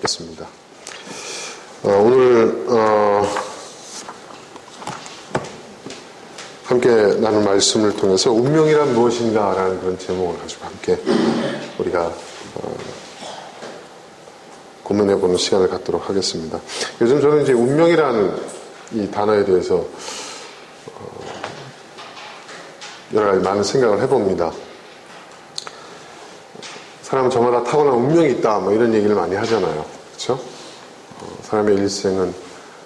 읽겠습니다. 오늘 함께 나눌 말씀을 통해서 운명이란 무엇인가 라는 그런 제목을 가지고 함께 우리가 고민해보는 시간을 갖도록 하겠습니다. 요즘 저는 이제 운명이라는 이 단어에 대해서 여러 가지 많은 생각을 해봅니다. 사람은 저마다 타고난 운명이 있다 뭐 이런 얘기를 많이 하잖아요. 그렇죠? 사람의 일생은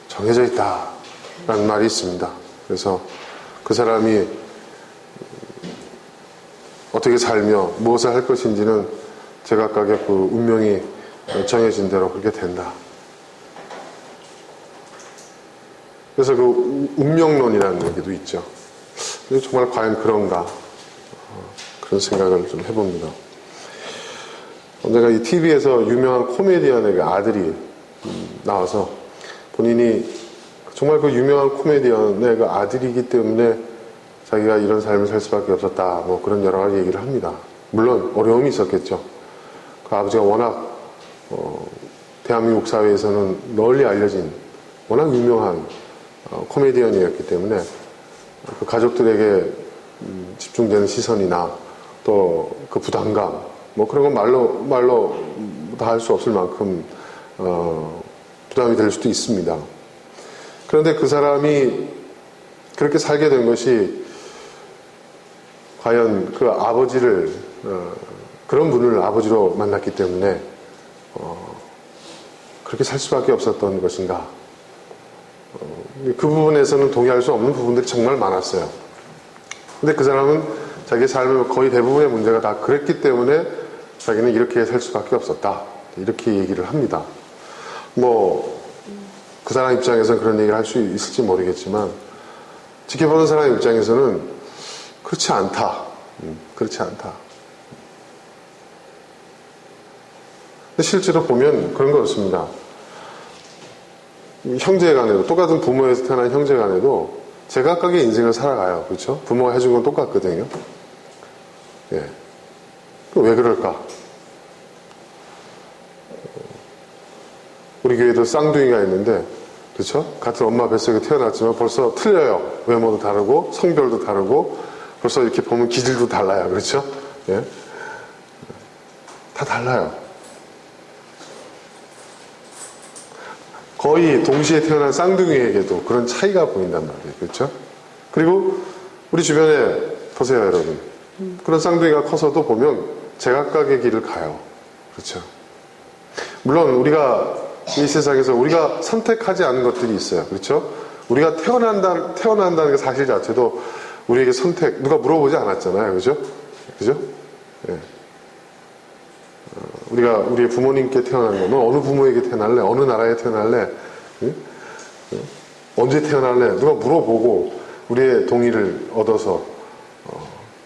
정해져 있다 라는 말이 있습니다. 그래서 그 사람이 어떻게 살며 무엇을 할 것인지는 제각각의 그 운명이 정해진 대로 그렇게 된다. 그래서 그 운명론이라는 얘기도 있죠. 정말 과연 그런가 그런 생각을 좀 해봅니다. 언젠가 이 TV에서 유명한 코미디언의 그 아들이 나와서 본인이 정말 그 유명한 코미디언의 그 아들이기 때문에 자기가 이런 삶을 살 수밖에 없었다 뭐 그런 여러 가지 얘기를 합니다. 물론 어려움이 있었겠죠. 그 아버지가 워낙 대한민국 사회에서는 널리 알려진 워낙 유명한 코미디언이었기 때문에 그 가족들에게 집중되는 시선이나 또 그 부담감 뭐 그런 건 말로 다 할 수 없을 만큼 부담이 될 수도 있습니다. 그런데 그 사람이 그렇게 살게 된 것이 과연 그 아버지를 그런 분을 아버지로 만났기 때문에 그렇게 살 수밖에 없었던 것인가. 그 부분에서는 동의할 수 없는 부분들이 정말 많았어요. 근데 그 사람은 자기 삶의 거의 대부분의 문제가 다 그랬기 때문에 자기는 이렇게 살 수밖에 없었다. 이렇게 얘기를 합니다. 뭐 그 사람 입장에서는 그런 얘기를 할 수 있을지 모르겠지만 지켜보는 사람 입장에서는 그렇지 않다. 그렇지 않다. 근데 실제로 보면 그런 거 없습니다. 형제간에도 똑같은 부모에서 태어난 형제간에도 제각각의 인생을 살아가요. 그렇죠? 부모가 해준 건 똑같거든요. 예. 왜 그럴까? 우리 교회도 쌍둥이가 있는데, 그렇죠? 같은 엄마 뱃속에 태어났지만 벌써 틀려요. 외모도 다르고 성별도 다르고 벌써 이렇게 보면 기질도 달라요. 그렇죠? 예. 다 달라요. 거의 동시에 태어난 쌍둥이에게도 그런 차이가 보인단 말이에요. 그렇죠? 그리고 우리 주변에 보세요, 여러분. 그런 쌍둥이가 커서도 보면 제각각의 길을 가요. 그렇죠? 물론 우리가 이 세상에서 우리가 선택하지 않은 것들이 있어요. 그렇죠? 우리가 태어난다는 그 사실 자체도 우리에게 누가 물어보지 않았잖아요. 그죠? 그죠? 예. 우리가 우리의 부모님께 태어난 거는 어느 부모에게 태어날래? 어느 나라에 태어날래? 응? 언제 태어날래? 누가 물어보고 우리의 동의를 얻어서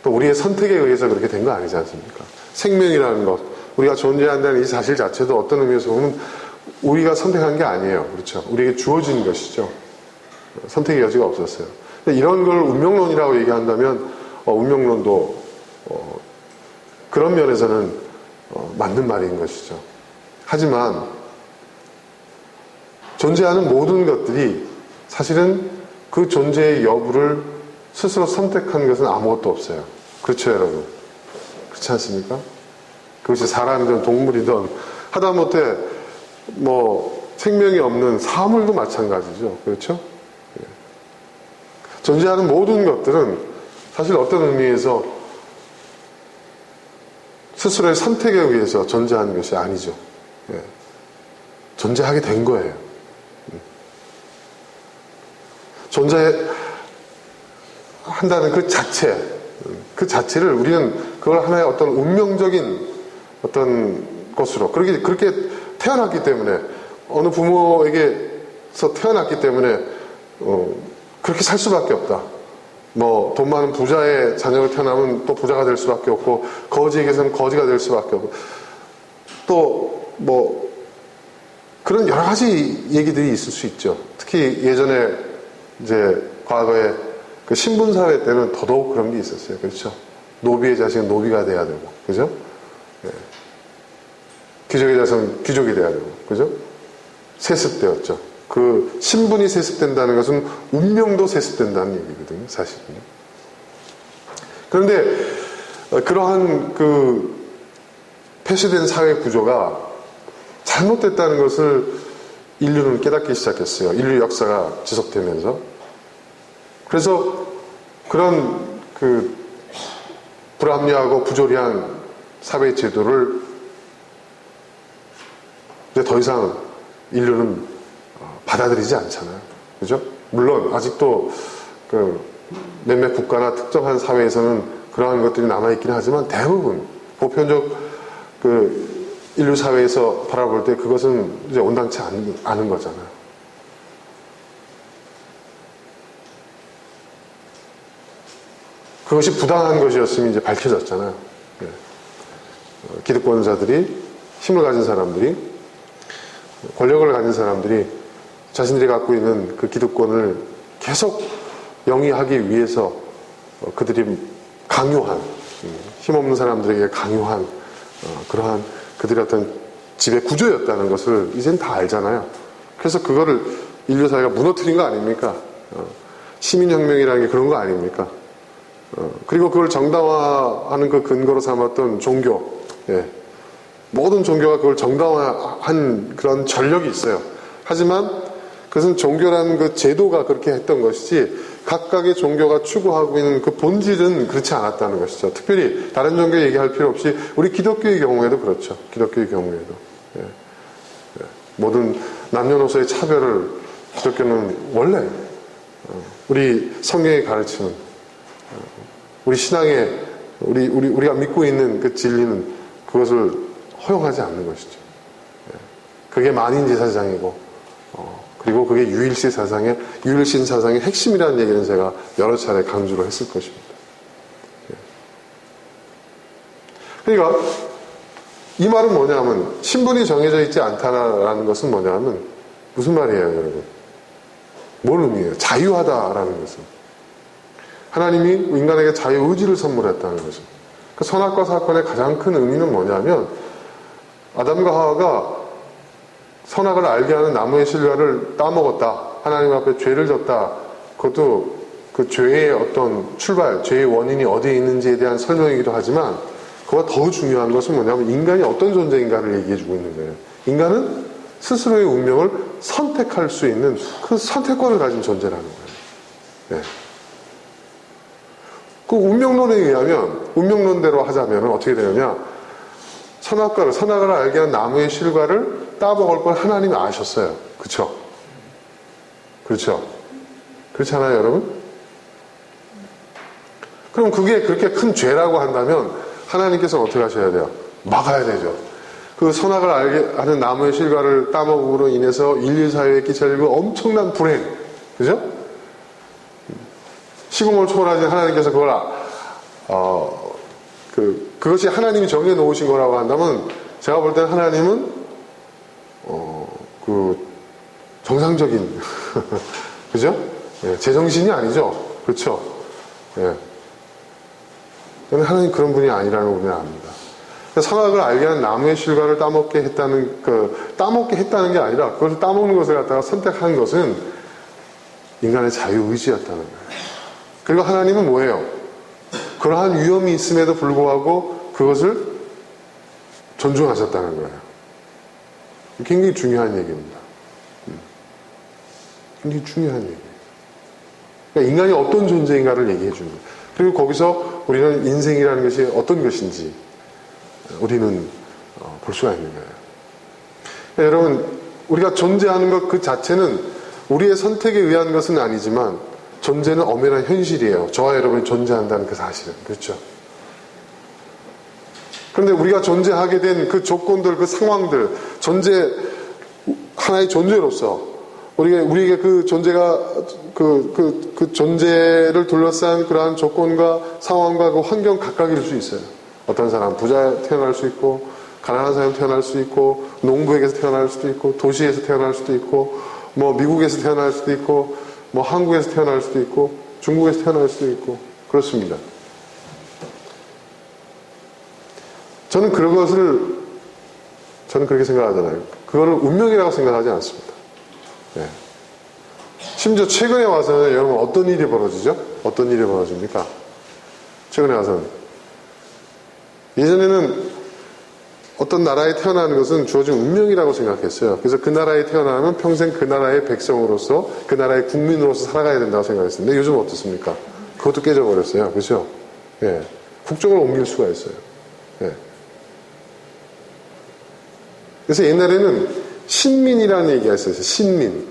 또 우리의 선택에 의해서 그렇게 된 거 아니지 않습니까? 생명이라는 것, 우리가 존재한다는 이 사실 자체도 어떤 의미에서 보면 우리가 선택한 게 아니에요. 그렇죠? 우리에게 주어진 것이죠. 선택의 여지가 없었어요. 근데 이런 걸 운명론이라고 얘기한다면 운명론도 그런 면에서는 맞는 말인 것이죠. 하지만 존재하는 모든 것들이 사실은 그 존재의 여부를 스스로 선택한 것은 아무것도 없어요. 그렇죠, 여러분? 그렇지 않습니까? 그것이 사람이든 동물이든 하다못해 뭐 생명이 없는 사물도 마찬가지죠. 그렇죠? 예. 존재하는 모든 것들은 사실 어떤 의미에서 스스로의 선택에 의해서 존재하는 것이 아니죠. 예. 존재하게 된 거예요. 존재한다는 그 자체를 우리는 그걸 하나의 어떤 운명적인 어떤 것으로 그렇게 태어났기 때문에 어느 부모에게서 태어났기 때문에 그렇게 살 수밖에 없다. 뭐 돈 많은 부자의 자녀가 태어나면 또 부자가 될 수밖에 없고 거지에게서는 거지가 될 수밖에 없고 또 뭐 그런 여러 가지 얘기들이 있을 수 있죠. 특히 예전에 이제 과거에 그 신분사회 때는 더더욱 그런 게 있었어요. 그렇죠? 노비의 자식은 노비가 돼야 되고, 그죠? 예. 귀족의 자손, 귀족이 돼야 되고, 그죠? 세습되었죠. 그 신분이 세습된다는 것은 운명도 세습된다는 얘기거든요, 사실은. 그런데 그러한 그 폐쇄된 사회 구조가 잘못됐다는 것을 인류는 깨닫기 시작했어요. 인류 역사가 지속되면서. 그래서 그런 그 불합리하고 부조리한 사회 제도를 이제 더 이상 인류는 받아들이지 않잖아요. 그죠? 물론 아직도 그 몇몇 국가나 특정한 사회에서는 그러한 것들이 남아있긴 하지만 대부분 보편적 그 인류 사회에서 바라볼 때 그것은 이제 온당치 않은 거잖아요. 그것이 부당한 것이었음이 이제 밝혀졌잖아요. 네. 기득권자들이, 힘을 가진 사람들이, 권력을 가진 사람들이 자신들이 갖고 있는 그 기득권을 계속 영위하기 위해서 그들이 강요한, 힘없는 사람들에게 강요한 그러한 그들의 어떤 지배 구조였다는 것을 이젠 다 알잖아요. 그래서 그거를 인류 사회가 무너뜨린 거 아닙니까? 시민혁명이라는 게 그런 거 아닙니까? 그리고 그걸 정당화하는 그 근거로 삼았던 종교, 예. 모든 종교가 그걸 정당화한 그런 전력이 있어요. 하지만 그것은 종교라는 그 제도가 그렇게 했던 것이지 각각의 종교가 추구하고 있는 그 본질은 그렇지 않았다는 것이죠. 특별히 다른 종교 얘기할 필요 없이 우리 기독교의 경우에도 그렇죠. 기독교의 경우에도. 예. 예. 모든 남녀노소의 차별을 기독교는 원래 우리 성경이 가르치는 우리 신앙의 우리가 믿고 있는 그 진리는 그것을 허용하지 않는 것이죠. 예. 그게 만인지 사상이고 그리고 그게 유일신 사상의 핵심이라는 얘기는 제가 여러 차례 강조를 했을 것입니다. 그러니까 이 말은 뭐냐면 신분이 정해져 있지 않다라는 것은 뭐냐면 무슨 말이에요, 여러분? 뭘 의미해요? 자유하다라는 것은 하나님이 인간에게 자유의지를 선물했다는 거죠. 그 선악과 사건의 가장 큰 의미는 뭐냐면 아담과 하와가 선악을 알게 하는 나무의 실과를 따먹었다. 하나님 앞에 죄를 졌다. 그것도 그 죄의 어떤 출발, 죄의 원인이 어디에 있는지에 대한 설명이기도 하지만 그보다 더 중요한 것은 뭐냐면 인간이 어떤 존재인가를 얘기해주고 있는 거예요. 인간은 스스로의 운명을 선택할 수 있는 그 선택권을 가진 존재라는 거예요. 네. 그 운명론에 의하면, 운명론대로 하자면 어떻게 되느냐. 선악을 알게 한 나무의 실과를 따먹을 걸 하나님이 아셨어요. 그렇죠? 그렇죠? 그렇지 않아요, 여러분? 그럼 그게 그렇게 큰 죄라고 한다면 하나님께서는 어떻게 하셔야 돼요? 막아야 되죠. 그 선악을 알게 하는 나무의 실과를 따먹음으로 인해서 인류 사회에 끼칠 그 엄청난 불행, 그죠? 시공을 초월하신 하나님께서 그걸 그것이 하나님이 정해 놓으신 거라고 한다면 제가 볼 때는 하나님은 정상적인 그죠? 예, 제정신이 아니죠. 그렇죠? 예. 하나님 그런 분이 아니라는 걸 우리는 압니다. 선악을 알게 하는 나무의 실과를 따먹게 했다는 게 아니라 그것을 따먹는 것을 갖다가 선택한 것은 인간의 자유의지였다는 거예요. 그리고 하나님은 뭐예요? 그러한 위험이 있음에도 불구하고 그것을 존중하셨다는 거예요. 굉장히 중요한 얘기입니다. 굉장히 중요한 얘기예요. 그러니까 인간이 어떤 존재인가를 얘기해 주는 거예요. 그리고 거기서 우리는 인생이라는 것이 어떤 것인지 우리는 볼 수가 있는 거예요. 그러니까 여러분, 우리가 존재하는 것 그 자체는 우리의 선택에 의한 것은 아니지만 존재는 엄연한 현실이에요. 저와 여러분이 존재한다는 그 사실은. 그렇죠? 그런데 우리가 존재하게 된 그 조건들, 그 상황들, 하나의 존재로서 우리에게 그 존재가 그 존재를 둘러싼 그러한 조건과 상황과 그 환경 각각일 수 있어요. 어떤 사람 부자 태어날 수 있고 가난한 사람 태어날 수 있고 농부에게서 태어날 수도 있고 도시에서 태어날 수도 있고 뭐 미국에서 태어날 수도 있고 뭐 한국에서 태어날 수도 있고 중국에서 태어날 수도 있고 그렇습니다. 저는 그런 것을 저는 그렇게 생각하잖아요. 그거를 운명이라고 생각하지 않습니다. 예. 심지어 최근에 와서는 여러분 어떤 일이 벌어지죠? 어떤 일이 벌어집니까? 최근에 와서는. 예전에는 어떤 나라에 태어나는 것은 주어진 운명이라고 생각했어요. 그래서 그 나라에 태어나면 평생 그 나라의 백성으로서, 그 나라의 국민으로서 살아가야 된다고 생각했습니다. 요즘 어떻습니까? 그것도 깨져버렸어요. 그렇죠? 예. 국적을 옮길 수가 있어요. 예. 그래서 옛날에는 신민이라는 얘기가 있었어요. 신민.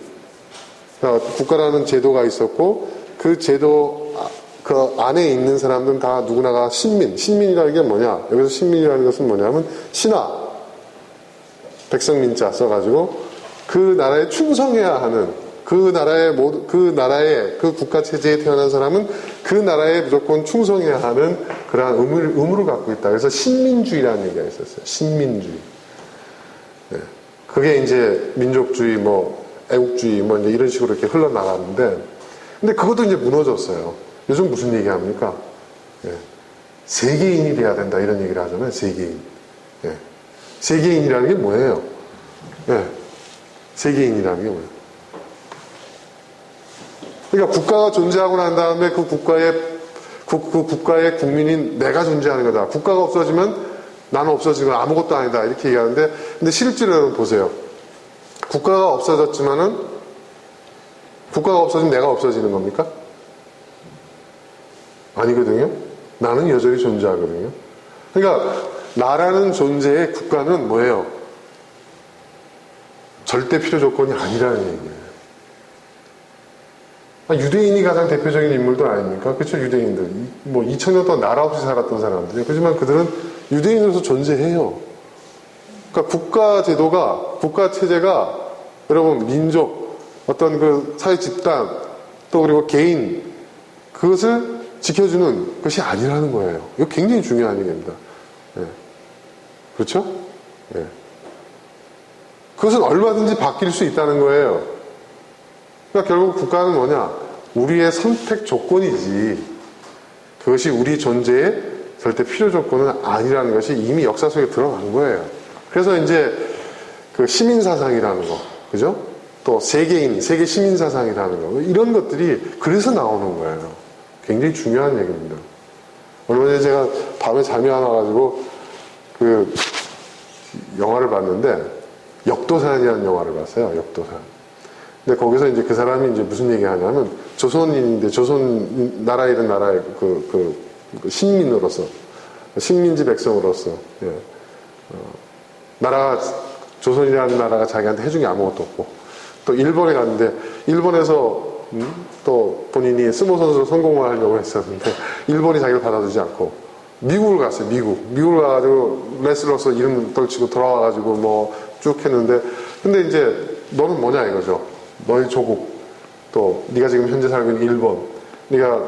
그러니까 국가라는 제도가 있었고 그 제도 그 안에 있는 사람들은 다 누구나가 신민. 신민이라는 게 뭐냐? 여기서 신민이라는 것은 뭐냐면 신하. 백성민자 써가지고 그 나라에 충성해야 하는 그 나라의 그 국가 체제에 태어난 사람은 그 나라에 무조건 충성해야 하는 그러한 의무를 갖고 있다. 그래서 신민주의라는 얘기가 있었어요. 신민주의. 네. 그게 이제 민족주의, 애국주의, 이제 이런 식으로 이렇게 흘러나갔는데, 근데 그것도 이제 무너졌어요. 요즘 무슨 얘기 합니까? 예. 세계인이 돼야 된다, 이런 얘기를 하잖아요. 세계인. 예. 세계인이라는 게 뭐예요? 예. 세계인이라는 게 뭐예요? 그러니까 국가가 존재하고 난 다음에 그 국가의 국민인 내가 존재하는 거다. 국가가 없어지면 나는 없어지면 아무것도 아니다. 이렇게 얘기하는데, 근데 실제로 여러분 보세요. 국가가 없어졌지만은, 국가가 없어지면 내가 없어지는 겁니까? 아니거든요. 나는 여전히 존재하거든요. 그러니까 나라는 존재의 국가는 뭐예요? 절대 필요 조건이 아니라는 얘기예요. 유대인이 가장 대표적인 인물들 아닙니까? 그렇죠? 유대인들. 2000년 동안 나라 없이 살았던 사람들이에요. 그렇지만 그들은 유대인으로서 존재해요. 그러니까 국가 제도가, 국가 체제가 여러분 민족, 어떤 그 사회 집단, 또 그리고 개인, 그것을 지켜주는 것이 아니라는 거예요. 이거 굉장히 중요한 얘기입니다. 예. 그렇죠? 예. 그것은 얼마든지 바뀔 수 있다는 거예요. 그러니까 결국 국가는 뭐냐? 우리의 선택 조건이지, 그것이 우리 존재의 절대 필요 조건은 아니라는 것이 이미 역사 속에 들어간 거예요. 그래서 이제 그 시민사상이라는 거, 그죠? 또 세계인, 세계 시민사상이라는 거, 이런 것들이 그래서 나오는 거예요. 굉장히 중요한 얘기입니다. 얼마 전에 제가 밤에 잠이 안 와가지고 그 영화를 봤는데, 역도산이라는 영화를 봤어요. 역도산. 근데 거기서 이제 그 사람이 이제 무슨 얘기 하냐면, 조선인인데, 조선 나라에 있는 나라의 그 신민으로서, 식민지 백성으로서, 예. 조선이라는 나라가 자기한테 해준 게 아무것도 없고, 또 일본에 갔는데, 일본에서 또 본인이 스모 선수로 성공을 하려고 했었는데, 일본이 자기를 받아주지 않고, 미국을 갔어요, 미국을 가가지고, 레슬러서 이름 떨치고 돌아와가지고 쭉 했는데, 근데 이제, 너는 뭐냐 이거죠. 너희 조국, 또, 네가 지금 현재 살고 있는 일본, 네가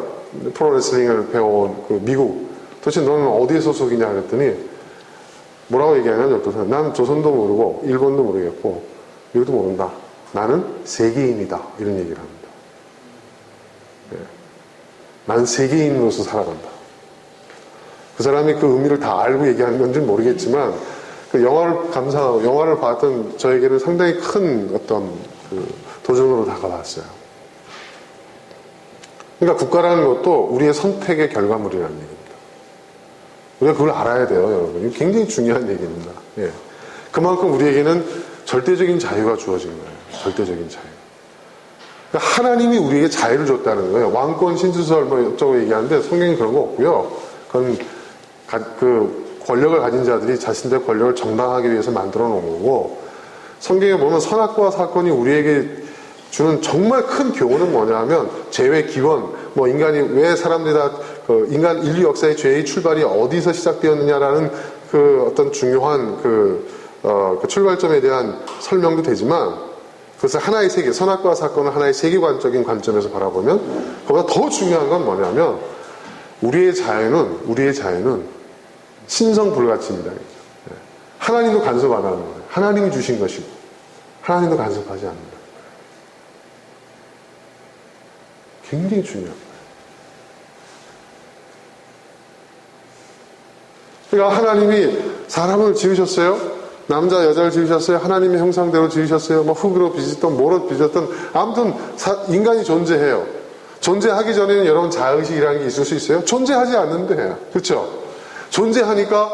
프로레슬링을 배워온 그 미국, 도대체 너는 어디에 소속이냐 그랬더니, 뭐라고 얘기하냐면, 난 조선도 모르고, 일본도 모르겠고, 미국도 모른다. 나는 세계인이다. 이런 얘기를 합니다. 예. 난 세계인으로서 살아간다. 그 사람이 그 의미를 다 알고 얘기하는 건지 모르겠지만, 그 영화를 봤던 저에게는 상당히 큰 어떤 그 도전으로 다가왔어요. 그러니까 국가라는 것도 우리의 선택의 결과물이라는 얘기입니다. 우리가 그걸 알아야 돼요, 여러분. 이거 굉장히 중요한 얘기입니다. 예. 그만큼 우리에게는 절대적인 자유가 주어진 거예요. 절대적인 자유. 그러니까 하나님이 우리에게 자유를 줬다는 거예요. 왕권, 신주설 어쩌고 얘기하는데 성경에 그런 거 없고요. 그건 그 권력을 가진 자들이 자신들의 권력을 정당하기 위해서 만들어 놓은 거고, 성경에 보면 선악과 사건이 우리에게 주는 정말 큰 교훈은 뭐냐면, 죄의 기원, 인간이 왜 사람들이 다 인류 역사의 죄의 출발이 어디서 시작되었느냐라는 그 어떤 중요한 그 출발점에 대한 설명도 되지만, 그것을 하나의 세계, 선악과 사건을 하나의 세계관적인 관점에서 바라보면, 그보다 더 중요한 건 뭐냐면, 우리의 자유는 신성불가침이다. 하나님도 간섭 안 하는 거예요. 하나님이 주신 것이고, 하나님도 간섭하지 않는다. 굉장히 중요한 거예요. 그러니까 하나님이 사람을 지으셨어요. 남자 여자를 지으셨어요. 하나님의 형상대로 지으셨어요. 뭐 흙으로 빚었던 뭐로 빚었던 아무튼 인간이 존재해요. 존재하기 전에는 여러분 자의식이라는 게 있을 수 있어요? 존재하지 않는데, 그렇죠? 존재하니까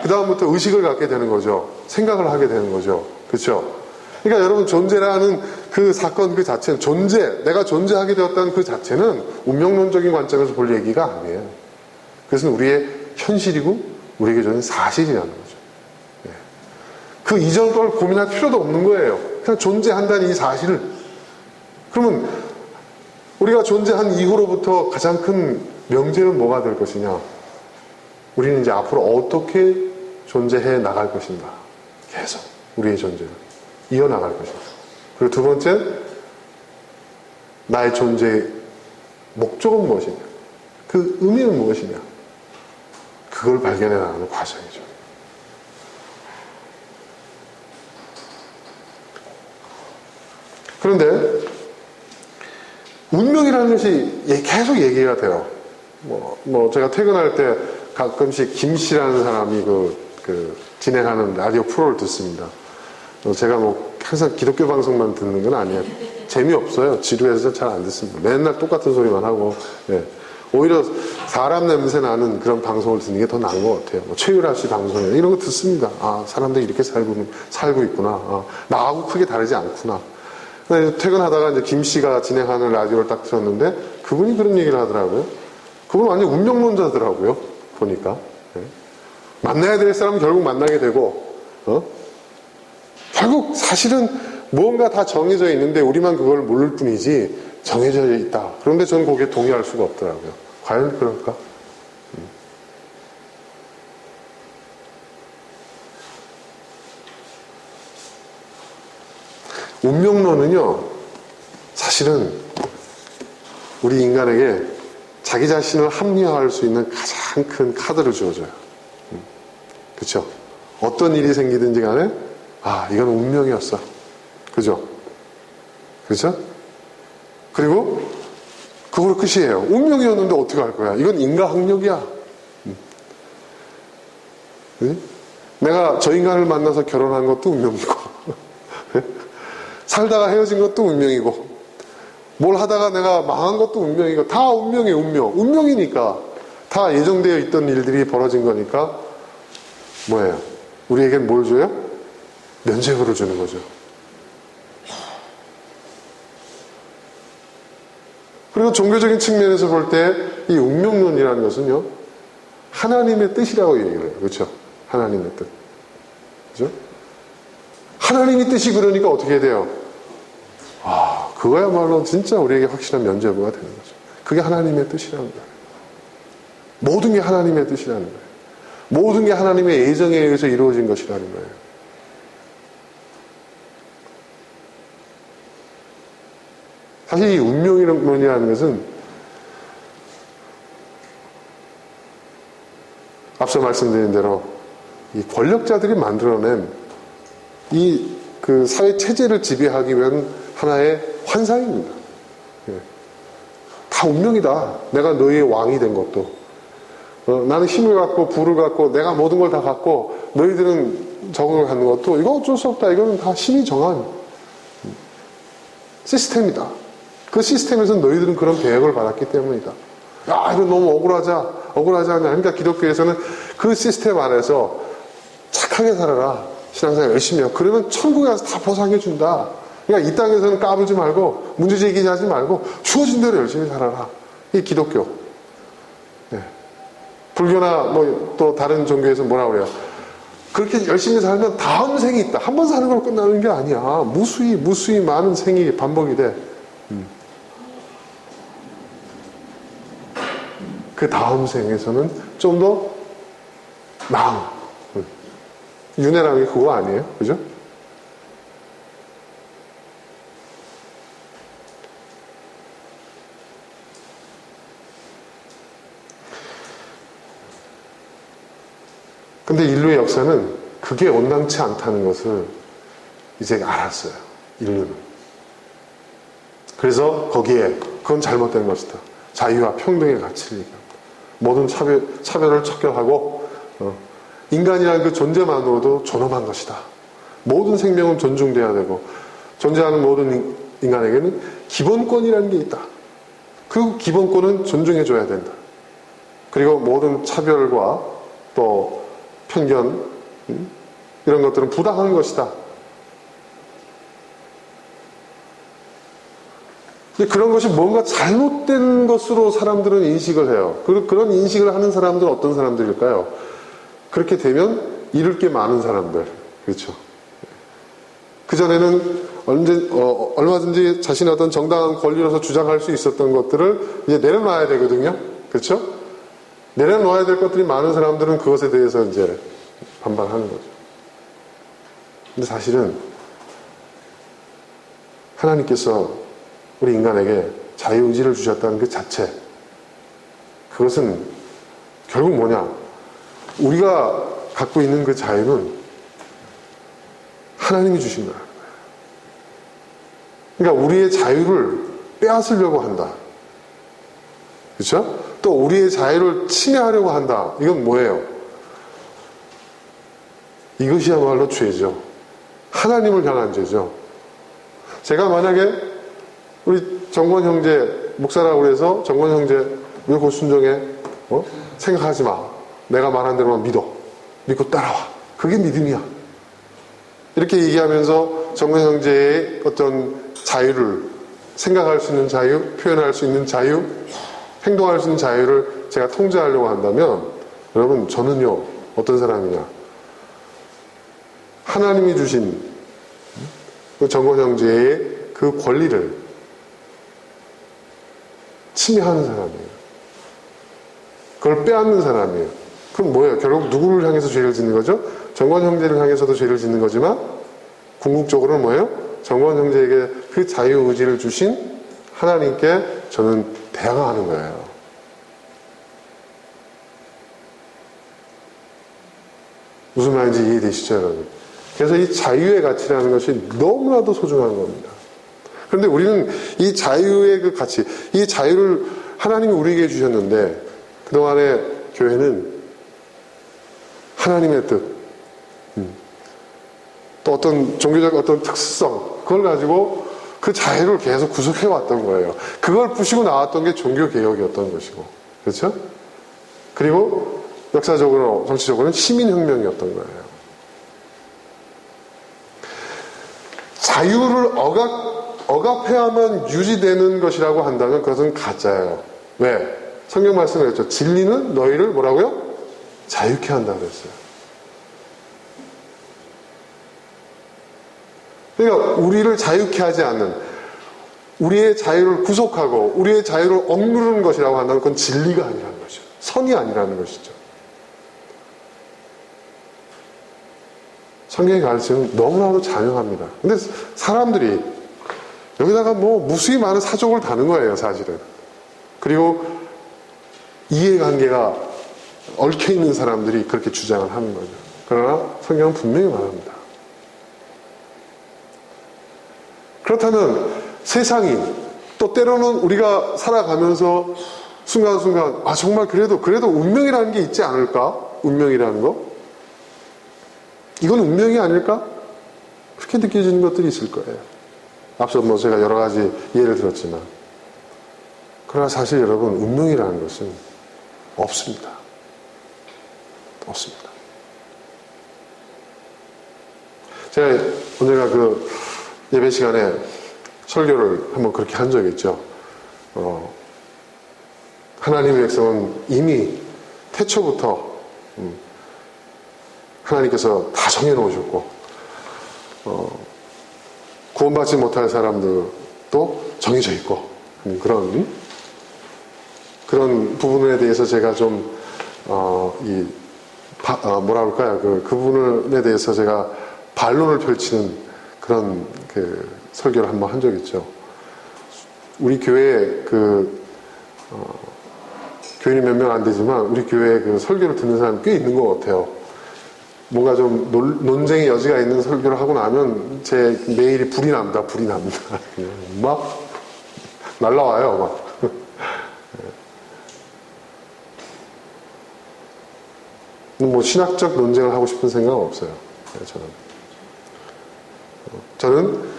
그 다음부터 의식을 갖게 되는 거죠. 생각을 하게 되는 거죠. 그렇죠? 그러니까 여러분 존재라는 그 사건 그 자체는 내가 존재하게 되었다는 그 자체는 운명론적인 관점에서 볼 얘기가 아니에요. 그것은 우리의 현실이고 우리에게 저는 사실이라는 거죠. 예. 그 이전 걸 고민할 필요도 없는 거예요. 그냥 존재한다는 이 사실을. 그러면 우리가 존재한 이후로부터 가장 큰 명제는 뭐가 될 것이냐? 우리는 이제 앞으로 어떻게 존재해 나갈 것인가? 계속 우리의 존재를 이어나갈 것인가? 그리고 두 번째, 나의 존재의 목적은 무엇이냐? 그 의미는 무엇이냐? 그걸 발견해 나가는 과정이죠. 그런데 운명이라는 것이 계속 얘기가 돼요. 제가 퇴근할 때 가끔씩 김 씨라는 사람이 진행하는 라디오 프로를 듣습니다. 제가 항상 기독교 방송만 듣는 건 아니에요. 재미없어요. 지루해서 잘 안 듣습니다. 맨날 똑같은 소리만 하고, 예. 오히려 사람 냄새 나는 그런 방송을 듣는 게 더 나은 것 같아요. 최유라 씨 방송이나 이런 거 듣습니다. 아, 사람들이 이렇게 살고 있구나. 아, 나하고 크게 다르지 않구나. 퇴근하다가 이제 김 씨가 진행하는 라디오를 딱 들었는데 그분이 그런 얘기를 하더라고요. 그분 완전 운명론자더라고요. 보니까. 예. 만나야 될 사람은 결국 만나게 되고, 결국 사실은 무언가 다 정해져 있는데 우리만 그걸 모를 뿐이지 정해져 있다. 그런데 저는 거기에 동의할 수가 없더라고요. 과연 그럴까? 운명론은요, 사실은 우리 인간에게 자기 자신을 합리화할 수 있는 가장 큰 카드를 주어줘요. 그렇죠? 어떤 일이 생기든지 간에 아, 이건 운명이었어. 그죠? 그렇죠? 그리고 그걸로 끝이에요. 운명이었는데 어떻게 할 거야? 이건 인과학력이야. 내가 저 인간을 만나서 결혼한 것도 운명이고 살다가 헤어진 것도 운명이고 뭘 하다가 내가 망한 것도 운명이고 다 운명이에요. 운명이니까 다 예정되어 있던 일들이 벌어진 거니까 뭐예요? 우리에겐 뭘 줘요? 면죄부를 주는 거죠. 그리고 종교적인 측면에서 볼 때 이 운명론이라는 것은요, 하나님의 뜻이라고 얘기를 해요. 그렇죠? 하나님의 뜻. 그렇죠? 하나님의 뜻이 그러니까 어떻게 돼요? 아, 그거야말로 진짜 우리에게 확실한 면죄부가 되는 거죠. 그게 하나님의 뜻이라는 거예요. 모든 게 하나님의 뜻이라는 거예요. 모든 게 하나님의 예정에 의해서 이루어진 것이라는 거예요. 사실 이 운명론이라는 것은 앞서 말씀드린 대로 이 권력자들이 만들어낸 그 사회 체제를 지배하기 위한 하나의 환상입니다. 다 운명이다. 내가 너희의 왕이 된 것도. 나는 힘을 갖고 부를 갖고 내가 모든 걸 다 갖고 너희들은 적응을 하는 것도 이거 어쩔 수 없다. 이거는 다 신이 정한 시스템이다. 그 시스템에서 너희들은 그런 배역을 받았기 때문이다. 야, 이거 너무 억울하지 않냐. 그러니까 기독교에서는 그 시스템 안에서 착하게 살아라. 신앙생활 열심히 하고. 그러면 천국에 가서 다 보상해준다. 그러니까 이 땅에서는 까불지 말고, 문제제기하지 말고, 주어진 대로 열심히 살아라. 이 기독교. 네. 불교나 또 다른 종교에서 뭐라 그래요? 그렇게 열심히 살면 다음 생이 있다. 한 번 사는 걸로 끝나는 게 아니야. 무수히 많은 생이 반복이 돼. 그 다음 생에서는 좀 더 나은. 윤회라는 게 그거 아니에요? 그죠? 근데 인류의 역사는 그게 온당치 않다는 것을 이제 알았어요. 인류는. 그래서 거기에 그건 잘못된 것이다. 자유와 평등의 가치를 얘기합니다. 모든 차별을 척결하고 인간이라는 그 존재만으로도 존엄한 것이다. 모든 생명은 존중돼야 되고 존재하는 모든 인간에게는 기본권이라는 게 있다. 그 기본권은 존중해줘야 된다. 그리고 모든 차별과 또 편견 이런 것들은 부당한 것이다. 근데 그런 것이 뭔가 잘못된 것으로 사람들은 인식을 해요. 그런 인식을 하는 사람들은 어떤 사람들일까요? 그렇게 되면 잃을 게 많은 사람들. 그렇죠. 그전에는 얼마든지 자신의 어떤 정당한 권리로서 주장할 수 있었던 것들을 이제 내려놔야 되거든요. 그렇죠? 내려놓아야 될 것들이 많은 사람들은 그것에 대해서 이제 반발하는 거죠. 근데 사실은 하나님께서 우리 인간에게 자유의지를 주셨다는 그 자체, 그것은 결국 뭐냐? 우리가 갖고 있는 그 자유는 하나님이 주신 거야. 그러니까 우리의 자유를 빼앗으려고 한다. 그렇죠? 또 우리의 자유를 침해하려고 한다. 이건 뭐예요? 이것이야말로 죄죠. 하나님을 향한 죄죠. 제가 만약에 우리 정권 형제 목사라고 해서 정권 형제 왜 곧 순종해? 생각하지 마. 내가 말한 대로만 믿고 따라와. 그게 믿음이야. 이렇게 얘기하면서 정권 형제의 어떤 자유를 생각할 수 있는 자유, 표현할 수 있는 자유, 행동할 수 있는 자유를 제가 통제하려고 한다면 여러분 저는요 어떤 사람이냐? 하나님이 주신 그 정권 형제의 그 권리를 침해하는 사람이에요. 그걸 빼앗는 사람이에요. 그럼 뭐예요? 결국 누구를 향해서 죄를 짓는 거죠? 정권 형제를 향해서도 죄를 짓는 거지만 궁극적으로는 뭐예요? 정권 형제에게 그 자유의지를 주신 하나님께 저는 대항하는 거예요. 무슨 말인지 이해되시죠, 여러분? 그래서 이 자유의 가치라는 것이 너무나도 소중한 겁니다. 그런데 우리는 이 자유의 그 가치, 이 자유를 하나님이 우리에게 주셨는데 그동안에 교회는 하나님의 뜻, 또 어떤 종교적 어떤 특수성, 그걸 가지고 그 자유를 계속 구속해왔던 거예요. 그걸 부시고 나왔던 게 종교개혁이었던 것이고, 그렇죠? 그리고 역사적으로, 정치적으로는 시민혁명이었던 거예요. 자유를 억압해야만 유지되는 것이라고 한다면 그것은 가짜예요. 왜? 성경 말씀을 했죠. 진리는 너희를 뭐라고요? 자유케 한다 그랬어요. 그러니까 우리를 자유케 하지 않는, 우리의 자유를 구속하고 우리의 자유를 억누르는 것이라고 한다면 그건 진리가 아니라는 것이죠. 선이 아니라는 것이죠. 성경의 가르침은 너무나도 잔인합니다. 근데 사람들이 여기다가 무수히 많은 사족을 다는 거예요, 사실은. 그리고 이해관계가 얽혀있는 사람들이 그렇게 주장을 하는 거죠. 그러나 성경은 분명히 말합니다. 그렇다면 세상이 또 때로는 우리가 살아가면서 순간순간 정말 그래도 운명이라는 게 있지 않을까? 운명이라는 거? 이건 운명이 아닐까? 그렇게 느껴지는 것들이 있을 거예요. 앞서 제가 여러 가지 예를 들었지만 그러나 사실 여러분 운명이라는 것은 없습니다. 없습니다. 제가 언젠가 그 예배 시간에 설교를 한번 그렇게 한 적이 있죠. 하나님의 백성은 이미 태초부터 하나님께서 다 정해놓으셨고 구원받지 못할 사람들도 정해져 있고 그런 부분에 대해서 제가 좀 뭐라 그럴까요? 그 부분에 대해서 제가 반론을 펼치는 그런 그 설교를 한번 한 적이 있죠. 우리 교회에 교인이 몇 명 안 되지만 우리 교회에 그 설교를 듣는 사람이 꽤 있는 것 같아요. 뭔가 좀 논쟁의 여지가 있는 설교를 하고 나면 제 메일이 불이 납니다. 그냥 막 날라와요. 막. 신학적 논쟁을 하고 싶은 생각은 없어요. 저는. 저는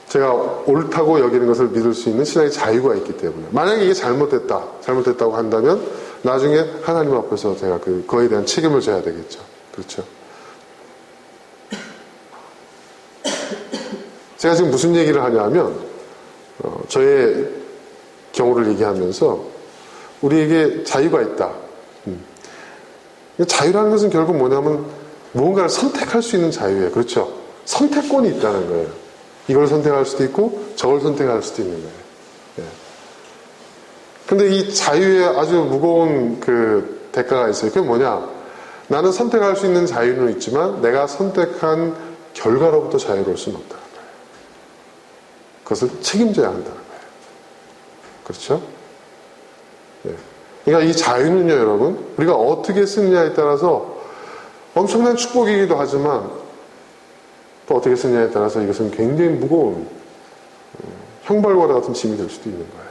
제가 옳다고 여기는 것을 믿을 수 있는 신앙의 자유가 있기 때문에, 만약에 이게 잘못됐다고 한다면 나중에 하나님 앞에서 제가 그거에 대한 책임을 져야 되겠죠. 그렇죠? 제가 지금 무슨 얘기를 하냐면, 저의 경우를 얘기하면서 우리에게 자유가 있다. 자유라는 것은 결국 뭐냐면 무언가를 선택할 수 있는 자유예요. 그렇죠? 선택권이 있다는 거예요. 이걸 선택할 수도 있고 저걸 선택할 수도 있는 거예요. 예. 근데 이 자유에 아주 무거운 그 대가가 있어요. 그게 뭐냐? 나는 선택할 수 있는 자유는 있지만 내가 선택한 결과로부터 자유로울 수는 없다는 거예요. 그것을 책임져야 한다는 거예요. 그렇죠? 예. 그러니까 이 자유는요, 여러분, 우리가 어떻게 쓰느냐에 따라서 엄청난 축복이기도 하지만 또 어떻게 쓰느냐에 따라서 이것은 굉장히 무거운 형벌과 같은 짐이 될 수도 있는 거예요.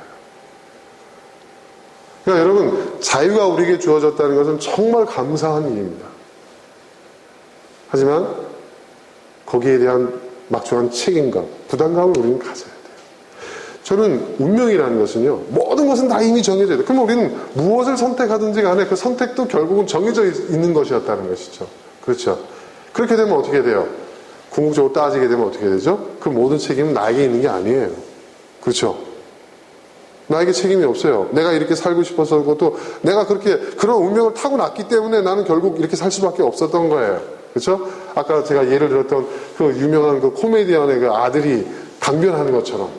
그러니까 여러분, 자유가 우리에게 주어졌다는 것은 정말 감사한 일입니다. 하지만 거기에 대한 막중한 책임감, 부담감을 우리는 가져야 돼요. 저는 운명이라는 것은요, 모든 것은 다 이미 정해져 있다. 그럼 우리는 무엇을 선택하든지 간에 그 선택도 결국은 정해져 있는 것이었다는 것이죠. 그렇죠? 그렇게 되면 어떻게 돼요? 궁극적으로 따지게 되면 어떻게 되죠? 그 모든 책임은 나에게 있는 게 아니에요. 그렇죠? 나에게 책임이 없어요. 내가 이렇게 살고 싶어서 그것도 내가 그런 운명을 타고났기 때문에 나는 결국 이렇게 살 수밖에 없었던 거예요. 그렇죠? 아까 제가 예를 들었던 그 유명한 그 코미디언의 그 아들이 강변하는 것처럼.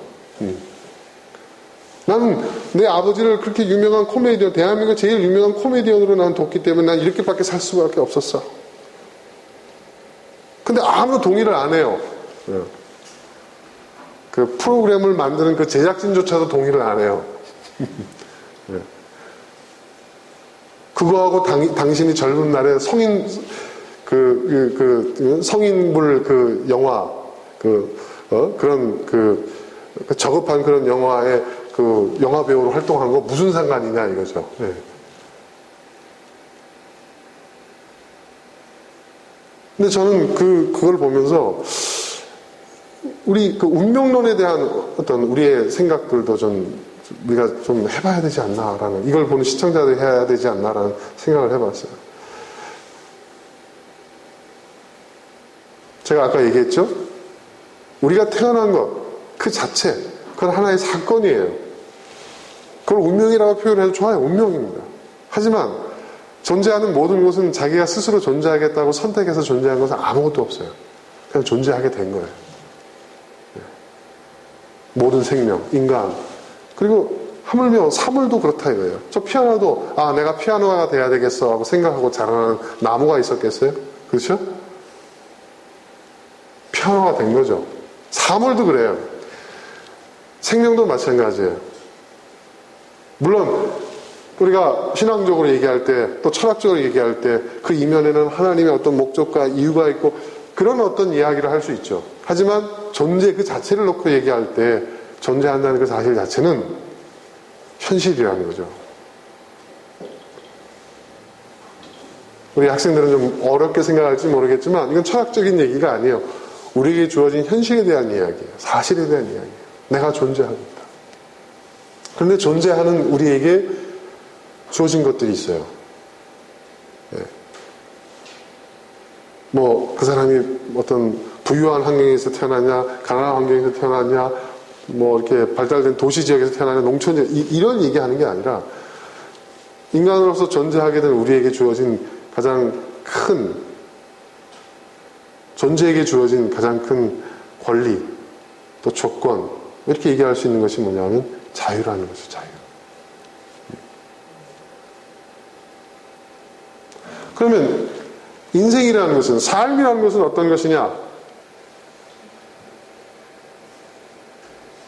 나는 내 아버지를 그렇게 유명한 코미디언, 대한민국 제일 유명한 코미디언으로 난 뒀기 때문에 난 이렇게밖에 살 수밖에 없었어. 근데 아무도 동의를 안 해요. 그 프로그램을 만드는 그 제작진조차도 동의를 안 해요. 그거하고 당신이 젊은 날에 성인물 그 영화, 그런 저급한 그런 영화에 그 영화 배우로 활동한 거 무슨 상관이냐 이거죠. 네. 근데 저는 그걸 보면서 우리 그 운명론에 대한 어떤 우리의 생각들도 우리가 좀 해봐야 되지 않나라는, 이걸 보는 시청자들이 해야 되지 않나라는 생각을 해봤어요. 제가 아까 얘기했죠? 우리가 태어난 것, 그 자체, 그건 하나의 사건이에요. 그걸 운명이라고 표현해도 좋아요. 운명입니다. 하지만 존재하는 모든 것은 자기가 스스로 존재하겠다고 선택해서 존재한 것은 아무것도 없어요. 그냥 존재하게 된 거예요. 모든 생명, 인간, 그리고 하물며 사물도 그렇다 이거예요. 저 피아노도 내가 피아노가 돼야 되겠어 하고 생각하고 자라는 나무가 있었겠어요? 그렇죠? 피아노가 된 거죠. 사물도 그래요. 생명도 마찬가지예요. 물론 우리가 신앙적으로 얘기할 때, 또 철학적으로 얘기할 때 그 이면에는 하나님의 어떤 목적과 이유가 있고 그런 어떤 이야기를 할 수 있죠. 하지만 존재 그 자체를 놓고 얘기할 때 존재한다는 그 사실 자체는 현실이라는 거죠. 우리 학생들은 좀 어렵게 생각할지 모르겠지만 이건 철학적인 얘기가 아니에요. 우리에게 주어진 현실에 대한 이야기예요. 사실에 대한 이야기예요. 내가 존재합니다. 그런데 존재하는 우리에게 주어진 것들이 있어요. 네. 그 사람이 어떤 부유한 환경에서 태어나냐, 가난한 환경에서 태어나냐, 이렇게 발달된 도시 지역에서 태어나냐, 농촌 지역, 이런 얘기하는 게 아니라 인간으로서 존재하게 된 우리에게 주어진 가장 큰, 존재에게 주어진 가장 큰 권리, 또 조건, 이렇게 얘기할 수 있는 것이 뭐냐면 자유라는 거죠, 자유. 그러면 인생이라는 것은, 삶이라는 것은 어떤 것이냐?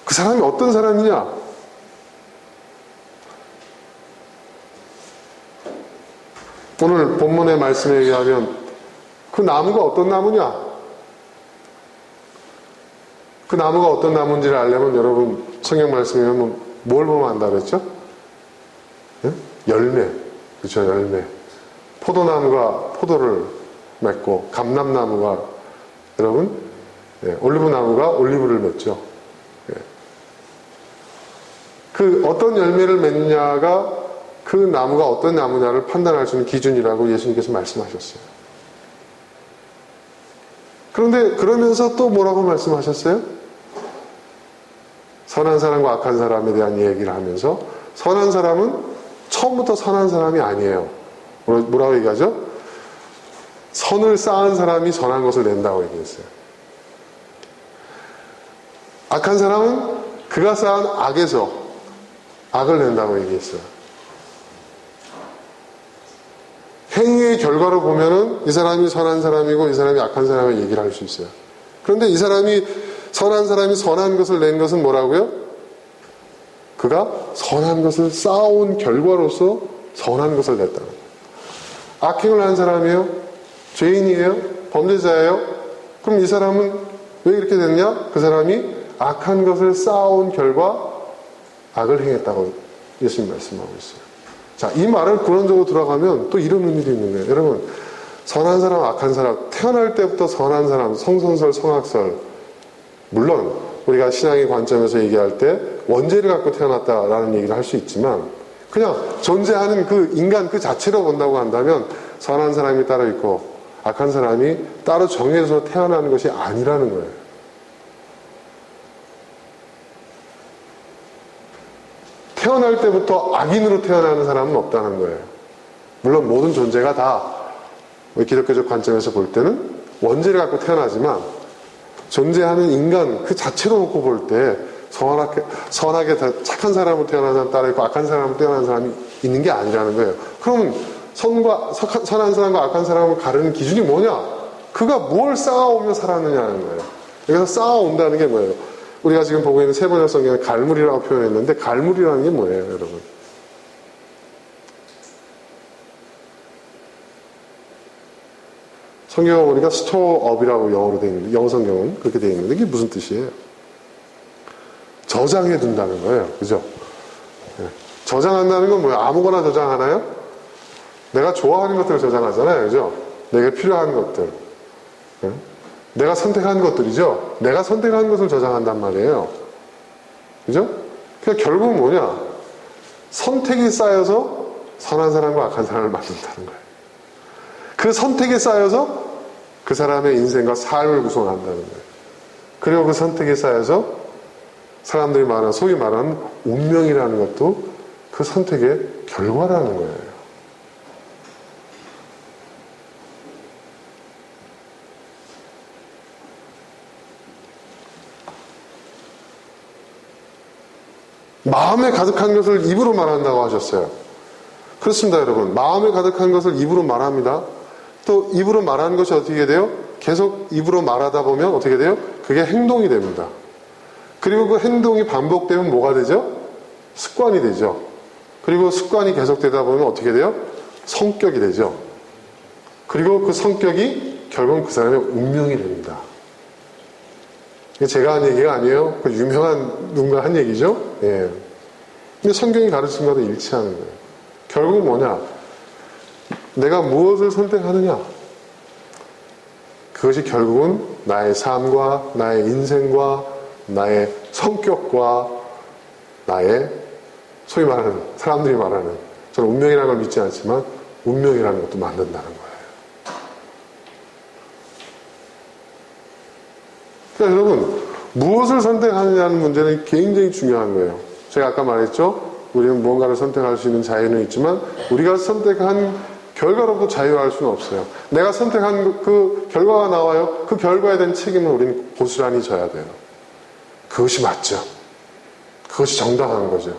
그 사람이 어떤 사람이냐? 오늘 본문의 말씀에 의하면 그 나무가 어떤 나무냐? 그 나무가 어떤 나무인지를 알려면 여러분 성경 말씀에 보면 뭘 보면 안다 그랬죠? 네? 열매. 그렇죠, 열매. 포도나무가 포도를 맺고 감람나무가 여러분 올리브 나무가 올리브를 맺죠. 그 어떤 열매를 맺느냐가 그 나무가 어떤 나무냐를 판단할 수 있는 기준이라고 예수님께서 말씀하셨어요. 그런데 그러면서 또 뭐라고 말씀하셨어요? 선한 사람과 악한 사람에 대한 얘기를 하면서 선한 사람은 처음부터 선한 사람이 아니에요. 뭐라고 얘기하죠? 선을 쌓은 사람이 선한 것을 낸다고 얘기했어요. 악한 사람은 그가 쌓은 악에서 악을 낸다고 얘기했어요. 행위의 결과로 보면은 이 사람이 선한 사람이고 이 사람이 악한 사람을 얘기를 할 수 있어요. 그런데 이 사람이 선한 사람이 선한 것을 낸 것은 뭐라고요? 그가 선한 것을 쌓아온 결과로서 선한 것을 냈다는 거예요. 악행을 한 사람이에요? 죄인이에요? 범죄자예요? 그럼 이 사람은 왜 이렇게 됐냐? 그 사람이 악한 것을 쌓아온 결과 악을 행했다고 예수님 말씀하고 있어요. 자, 이 말을 근원적으로 들어가면 또 이런 의미도 있는 거예요. 여러분, 선한 사람, 악한 사람, 태어날 때부터 선한 사람, 성선설, 성악설, 물론 우리가 신앙의 관점에서 얘기할 때 원죄를 갖고 태어났다라는 얘기를 할 수 있지만 그냥 존재하는 그 인간 그 자체로 본다고 한다면 선한 사람이 따로 있고 악한 사람이 따로 정해서 태어나는 것이 아니라는 거예요. 태어날 때부터 악인으로 태어나는 사람은 없다는 거예요. 물론 모든 존재가 다 기독교적 관점에서 볼 때는 원죄를 갖고 태어나지만 존재하는 인간 그 자체로 놓고 볼 때 선하게 착한 사람으로 태어난 사람 따로 있고 악한 사람으로 태어난 사람이 있는 게 아니라는 거예요. 그러면 선한 사람과 악한 사람을 가르는 기준이 뭐냐? 그가 뭘 쌓아오며 살았느냐는 거예요. 여기서 쌓아온다는 게 뭐예요? 우리가 지금 보고 있는 세번역 성경에 갈물이라고 표현했는데 갈물이라는 게 뭐예요, 여러분? 성경을 보니까 스토어업이라고 영어로 되어 있는데 영어 성경은 그렇게 되어 있는데 이게 무슨 뜻이에요? 저장해 둔다는 거예요. 그죠? 저장한다는 건 뭐예요? 아무거나 저장하나요? 내가 좋아하는 것들을 저장하잖아요. 그죠? 내게 필요한 것들. 내가 선택한 것들이죠. 내가 선택한 것을 저장한단 말이에요. 그죠? 그러니까 결국은 뭐냐? 선택이 쌓여서 선한 사람과 악한 사람을 만든다는 거예요. 그 선택에 쌓여서 그 사람의 인생과 삶을 구성한다는 거예요. 그리고 그 선택에 쌓여서 사람들이 말하는 소위 말하는 운명이라는 것도 그 선택의 결과라는 거예요. 마음에 가득한 것을 입으로 말한다고 하셨어요. 그렇습니다, 여러분. 마음에 가득한 것을 입으로 말합니다. 또 입으로 말하는 것이 어떻게 돼요? 계속 입으로 말하다 보면 어떻게 돼요? 그게 행동이 됩니다. 그리고 그 행동이 반복되면 뭐가 되죠? 습관이 되죠. 그리고 습관이 계속되다 보면 어떻게 돼요? 성격이 되죠. 그리고 그 성격이 결국은 그 사람의 운명이 됩니다. 제가 한 얘기가 아니에요. 그 유명한 누군가 한 얘기죠. 예. 근데 성경이 가르친 것도 일치하는 거예요. 결국 뭐냐? 내가 무엇을 선택하느냐? 그것이 결국은 나의 삶과 나의 인생과 나의 성격과 나의 소위 말하는 사람들이 말하는 저는 운명이라는 걸 믿지 않지만 운명이라는 것도 만든다는 거예요. 그러니까 여러분 무엇을 선택하느냐는 문제는 굉장히 중요한 거예요. 제가 아까 말했죠. 우리는 무언가를 선택할 수 있는 자유는 있지만 우리가 선택한 결과로부터 자유할 수는 없어요. 내가 선택한 그 결과가 나와요. 그 결과에 대한 책임은 우리는 고스란히 져야 돼요. 그것이 맞죠. 그것이 정당한 거죠.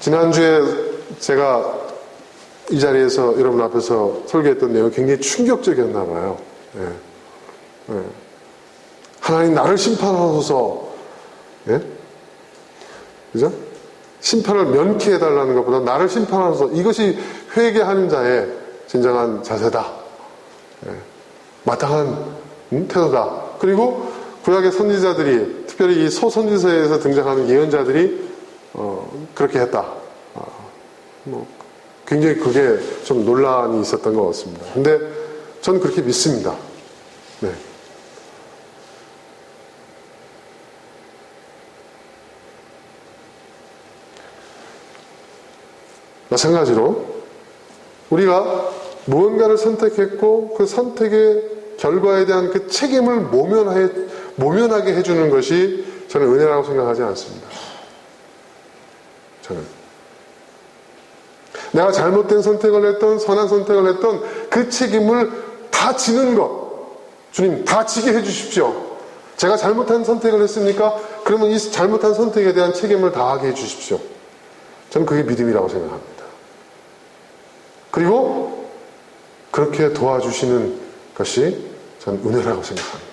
지난주에 제가 이 자리에서 여러분 앞에서 설교했던 내용이 굉장히 충격적이었나 봐요. 예. 예. 하나님 나를 심판하소서. 예? 그죠? 심판을 면케해달라는 것보다 나를 심판하소서. 이것이 회개하는 자의 진정한 자세다. 예. 마땅한 태도다. 그리고 구약의 선지자들이 특별히 이 소선지서에서 등장하는 예언자들이 그렇게 했다. 굉장히 그게 좀 논란이 있었던 것 같습니다. 근데 저는 그렇게 믿습니다. 네. 마찬가지로 우리가 무언가를 선택했고 그 선택의 결과에 대한 그 책임을 모면하게 해주는 것이 저는 은혜라고 생각하지 않습니다. 저는 내가 잘못된 선택을 했던 선한 선택을 했던 그 책임을 다 지는 것, 주님 다 지게 해주십시오. 제가 잘못한 선택을 했으니까 그러면 이 잘못한 선택에 대한 책임을 다하게 해주십시오. 저는 그게 믿음이라고 생각합니다. 그리고 그렇게 도와주시는 것이 저는 은혜라고 생각합니다.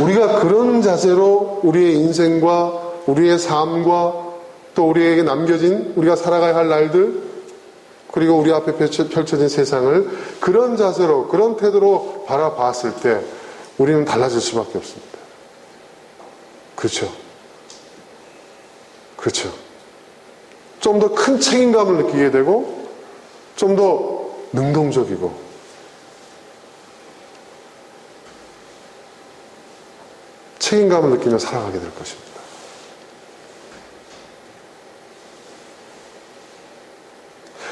우리가 그런 자세로 우리의 인생과 우리의 삶과 또 우리에게 남겨진 우리가 살아가야 할 날들 그리고 우리 앞에 펼쳐진 세상을 그런 자세로 그런 태도로 바라봤을 때 우리는 달라질 수밖에 없습니다. 그렇죠? 그렇죠. 좀 더 큰 책임감을 느끼게 되고 좀 더 능동적이고 책임감을 느끼며 살아가게 될 것입니다.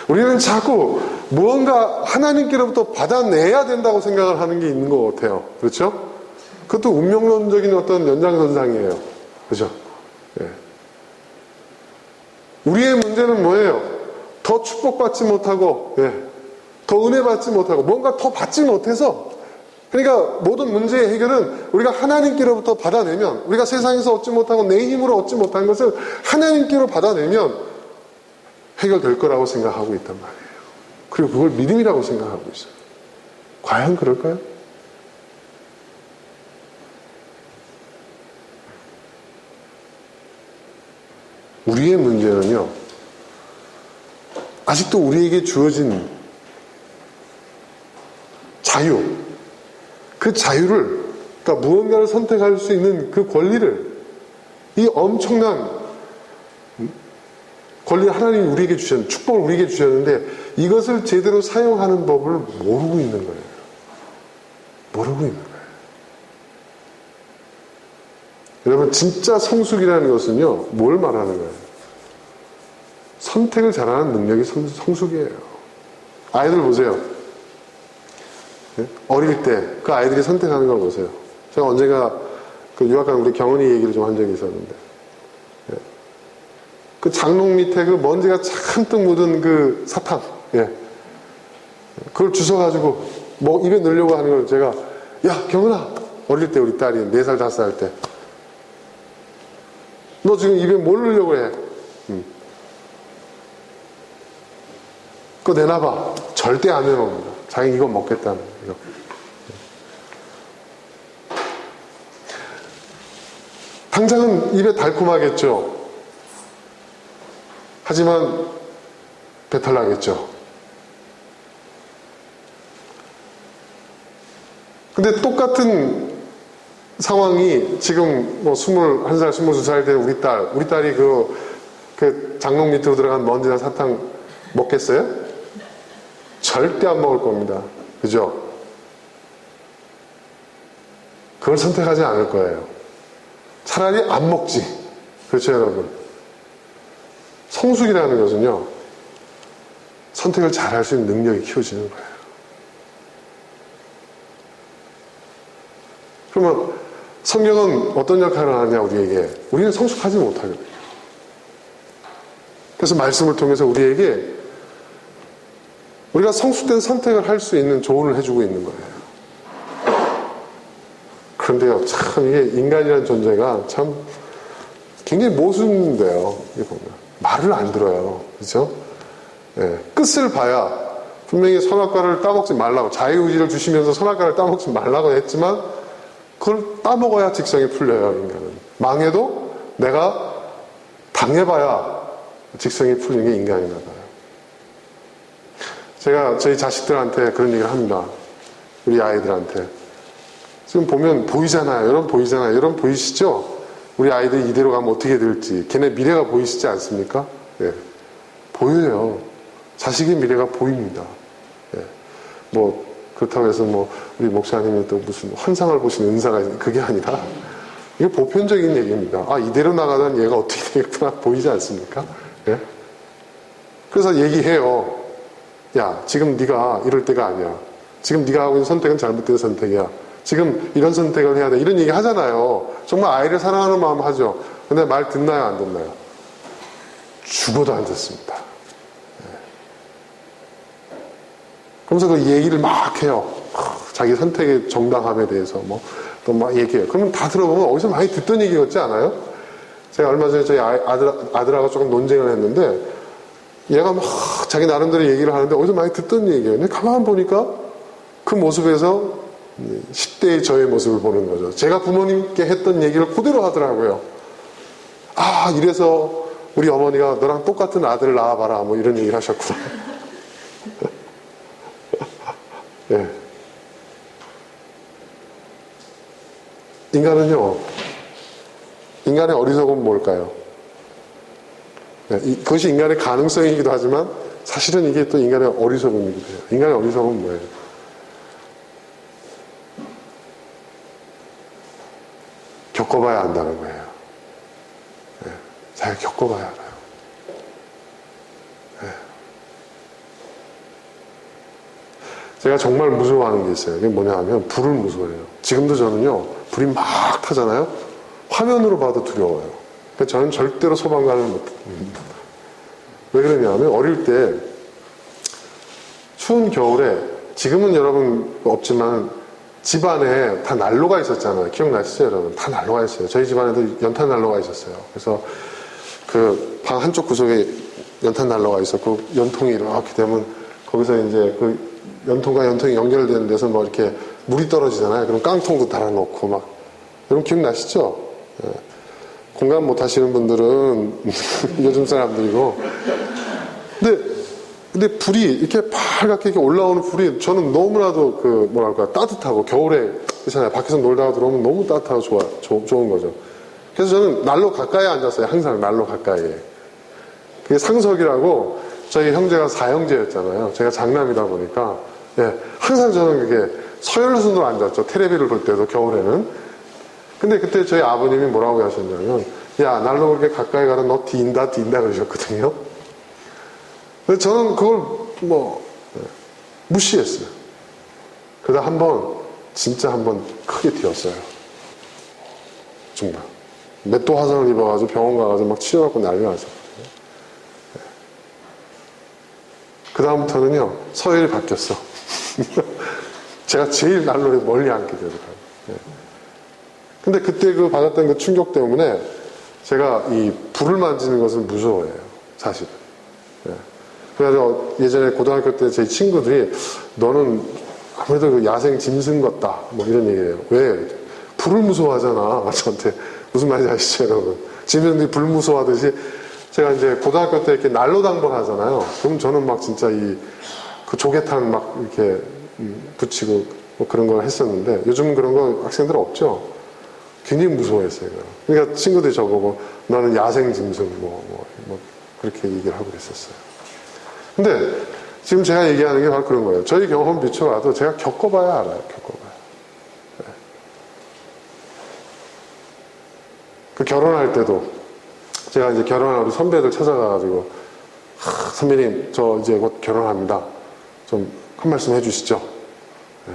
우리는 자꾸 무언가 하나님께로부터 받아내야 된다고 생각을 하는 게 있는 것 같아요. 그렇죠? 그것도 운명론적인 어떤 연장선상이에요. 그죠? 예. 우리의 문제는 뭐예요? 더 축복받지 못하고, 예. 더 은혜 받지 못하고, 뭔가 더 받지 못해서, 그러니까 모든 문제의 해결은 우리가 하나님께로부터 받아내면, 우리가 세상에서 얻지 못하고 내 힘으로 얻지 못한 것을 하나님께로 받아내면 해결될 거라고 생각하고 있단 말이에요. 그리고 그걸 믿음이라고 생각하고 있어요. 과연 그럴까요? 우리의 문제는요, 아직도 우리에게 주어진 자유, 그 자유를, 그러니까 무언가를 선택할 수 있는 그 권리를, 이 엄청난 권리를 하나님이 우리에게 주셨는데, 축복을 우리에게 주셨는데, 이것을 제대로 사용하는 법을 모르고 있는 거예요. 모르고 있는 거예요. 여러분, 진짜 성숙이라는 것은요, 뭘 말하는 거예요? 선택을 잘하는 능력이 성숙이에요. 아이들 보세요. 어릴 때 그 아이들이 선택하는 걸 보세요. 제가 언젠가 그 유학 간 우리 경은이 얘기를 좀 한 적이 있었는데, 그 장롱 밑에 그 먼지가 잔뜩 묻은 그 사탕, 그걸 주워가지고 뭐 입에 넣으려고 하는 걸 제가, 야, 경은아, 어릴 때 우리 딸이 4살, 5살 때, 너 지금 입에 뭘 넣으려고 해? 그거 내놔봐. 절대 안 내놓습니다. 자기 이거 먹겠다는 이거. 당장은 입에 달콤하겠죠. 하지만 배탈 나겠죠. 근데 똑같은 상황이 지금 뭐 21살, 22살 된 우리 딸이 그 장롱 밑으로 들어간 먼지나 사탕 먹겠어요? 절대 안 먹을 겁니다. 그죠? 그걸 선택하지 않을 거예요. 차라리 안 먹지. 그렇죠, 여러분? 성숙이라는 것은요, 선택을 잘 할 수 있는 능력이 키워지는 거예요. 그러면 성경은 어떤 역할을 하느냐, 우리에게? 우리는 성숙하지 못하거든요. 그래서 말씀을 통해서 우리에게 우리가 성숙된 선택을 할 수 있는 조언을 해주고 있는 거예요. 그런데요, 참 이게 인간이라는 존재가 참 굉장히 모순인데요. 이게 보면 말을 안 들어요. 그렇죠? 끝을 봐야 분명히 선악과를 따먹지 말라고, 자유의지를 주시면서 선악과를 따먹지 말라고 했지만 그걸 따먹어야 직성이 풀려요. 인간은 망해도 내가 당해봐야 직성이 풀리는 게 인간인가 봐요. 제가 저희 자식들한테 그런 얘기를 합니다. 우리 아이들한테. 지금 보면 보이잖아요. 여러분 보이잖아요. 여러분 보이시죠? 우리 아이들이 이대로 가면 어떻게 될지. 걔네 미래가 보이시지 않습니까? 예. 보여요. 자식의 미래가 보입니다. 예. 뭐 그렇다고 해서 뭐 우리 목사님이 또 무슨 환상을 보시는 은사가 있는 그게 아니라 이게 보편적인 얘기입니다. 아, 이대로 나가면 얘가 어떻게 되겠구나 보이지 않습니까? 예? 그래서 얘기해요. 야, 지금 네가 이럴 때가 아니야. 지금 네가 하고 있는 선택은 잘못된 선택이야. 지금 이런 선택을 해야 돼. 이런 얘기 하잖아요. 정말 아이를 사랑하는 마음 하죠. 근데 말 듣나요, 안 듣나요? 죽어도 안 듣습니다. 예. 그러면서 그 얘기를 막 해요. 자기 선택의 정당함에 대해서 또 막 얘기해요. 그러면 다 들어보면 어디서 많이 듣던 얘기 같지 않아요? 제가 얼마 전에 저희 아들하고 조금 논쟁을 했는데 얘가 막 자기 나름대로 얘기를 하는데 어디서 많이 듣던 얘기예요. 근데 가만 보니까 그 모습에서 10대의 저의 모습을 보는 거죠. 제가 부모님께 했던 얘기를 그대로 하더라고요. 아, 이래서 우리 어머니가 너랑 똑같은 아들을 낳아봐라 뭐 이런 얘기를 하셨구나. 예. 인간은요, 인간의 어리석음은 뭘까요? 그것이 인간의 가능성이기도 하지만 사실은 이게 또 인간의 어리석음이기도 해요. 인간의 어리석음은 뭐예요? 겪어봐야 안다는 거예요. 네. 잘 겪어봐야 알아요. 네. 제가 정말 무서워하는 게 있어요. 그게 뭐냐 하면 불을 무서워해요. 지금도 저는요, 불이 막 타잖아요? 화면으로 봐도 두려워요. 그러니까 저는 절대로 소방관을 못합니다. 왜 그러냐면 어릴 때 추운 겨울에 지금은 여러분 없지만 집안에 다 난로가 있었잖아요. 기억나시죠 여러분? 다 난로가 있어요. 저희 집안에도 연탄 난로가 있었어요. 그래서 그 방 한쪽 구석에 연탄 난로가 있었고 연통이 이렇게 되면 거기서 이제 그 연통과 연통이 연결되는 데서 뭐 이렇게 물이 떨어지잖아요. 그럼 깡통도 달아놓고 막 여러분 기억나시죠? 예. 공감 못 하시는 분들은 요즘 사람들이고 근데 불이 이렇게 빨갛게 이렇게 올라오는 불이 저는 너무나도 그 뭐랄까 따뜻하고 겨울에 있잖아요. 밖에서 놀다가 들어오면 너무 따뜻하고 좋은 거죠. 그래서 저는 난로 가까이에 앉았어요. 항상 난로 가까이에. 그게 상석이라고 저희 형제가 4형제였잖아요. 제가 장남이다 보니까 예, 항상 저는 그게 서열순으로 앉았죠. 텔레비를 볼 때도 겨울에는. 근데 그때 저희 아버님이 뭐라고 하셨냐면 야, 난로 그렇게 가까이 가면 너 뒤인다 그러셨거든요. 근데 저는 그걸 무시했어요. 그러다 진짜 한번 크게 뒤었어요. 정말. 맷도 화상을 입어가지고 병원 가가지고 막 치료받고 난리 났었거든요. 그다음부터는요, 서열이 바뀌었어. 제가 제일 난로에 멀리 앉게 되더라고요. 근데 그때 그 받았던 그 충격 때문에 제가 이 불을 만지는 것을 무서워해요. 사실은. 그래서 예전에 고등학교 때 제 친구들이 너는 아무래도 그 야생 짐승 같다. 뭐 이런 얘기예요. 왜? 불을 무서워하잖아. 저한테. 무슨 말인지 아시죠, 여러분? 짐승들이 불 무서워하듯이 제가 이제 고등학교 때 이렇게 난로 당번 하잖아요. 그럼 저는 막 진짜 그 조개탄 막 이렇게 붙이고 뭐 그런 걸 했었는데 요즘은 그런 거 학생들 없죠? 굉장히 무서워했어요. 그러니까 친구들이 저보고 너는 야생 짐승 뭐 그렇게 얘기를 하고 그랬었어요. 근데 지금 제가 얘기하는 게 바로 그런 거예요. 저희 경험 비춰봐도 제가 겪어봐야 알아요. 겪어봐야. 네. 그 결혼할 때도 제가 이제 결혼한 우리 선배들 찾아가가지고 선배님 저 이제 곧 결혼합니다. 좀 한 말씀 해주시죠. 네.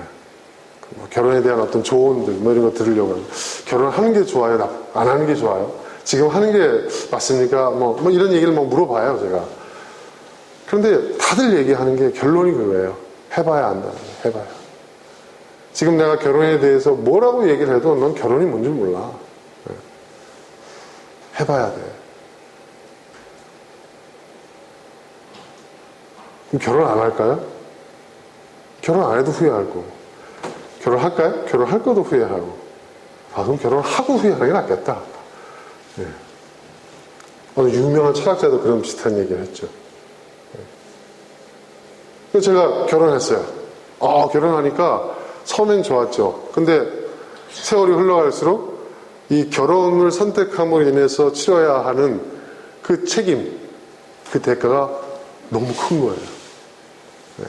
뭐 결혼에 대한 어떤 조언들 뭐 이런 거 들으려고 하면 결혼하는 게 좋아요? 안 하는 게 좋아요? 지금 하는 게 맞습니까? 뭐 이런 얘기를 물어봐요 제가. 그런데 다들 얘기하는 게 결론이 그거예요. 해봐야 안다. 해봐야. 지금 내가 결혼에 대해서 뭐라고 얘기를 해도 넌 결혼이 뭔지 몰라. 네. 해봐야 돼. 그럼 결혼 안 할까요? 결혼 안 해도 후회할 거고. 결혼할까요? 결혼할 것도 후회하고. 그럼 결혼하고 후회하는 게 낫겠다. 네. 어느 유명한 철학자도 그런 비슷한 얘기를 했죠. 그래서 제가 결혼했어요. 결혼하니까 처음엔 좋았죠. 근데 세월이 흘러갈수록 이 결혼을 선택함으로 인해서 치러야 하는 그 책임, 그 대가가 너무 큰 거예요. 네.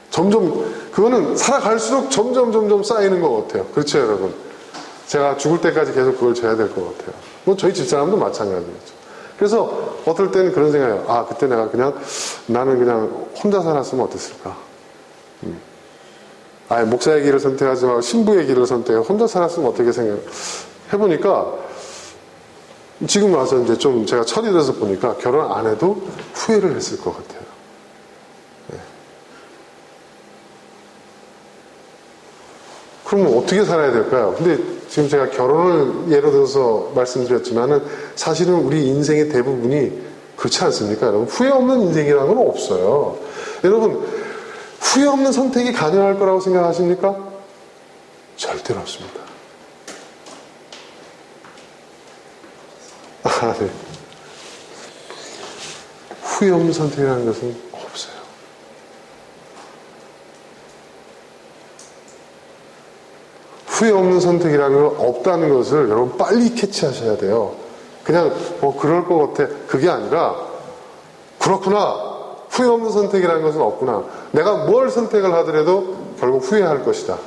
점점, 그거는 살아갈수록 점점 쌓이는 것 같아요. 그렇죠, 여러분? 제가 죽을 때까지 계속 그걸 져야 될 것 같아요. 뭐 저희 집사람도 마찬가지겠죠. 그래서 어떨 때는 그런 생각이에요. 아, 그때 내가 나는 그냥 혼자 살았으면 어땠을까? 아예 목사의 길을 선택하지 말고 신부의 길을 선택해 혼자 살았으면 어떻게 해보니까 지금 와서 이제 좀 제가 철이 들어서 보니까 결혼 안 해도 후회를 했을 것 같아요. 네. 그러면 어떻게 살아야 될까요? 근데 지금 제가 결혼을 예로 들어서 말씀드렸지만은 사실은 우리 인생의 대부분이 그렇지 않습니까? 여러분, 후회 없는 인생이라는 건 없어요. 여러분, 후회 없는 선택이 가능할 거라고 생각하십니까? 절대로 없습니다. 아, 네. 후회 없는 선택이라는 것은 없어요. 후회 없는 선택이라는 건 없다는 것을 여러분 빨리 캐치하셔야 돼요. 그냥 그럴 것 같아. 그게 아니라 그렇구나. 후회 없는 선택이라는 것은 없구나. 내가 뭘 선택을 하더라도 결국 후회할 것이다.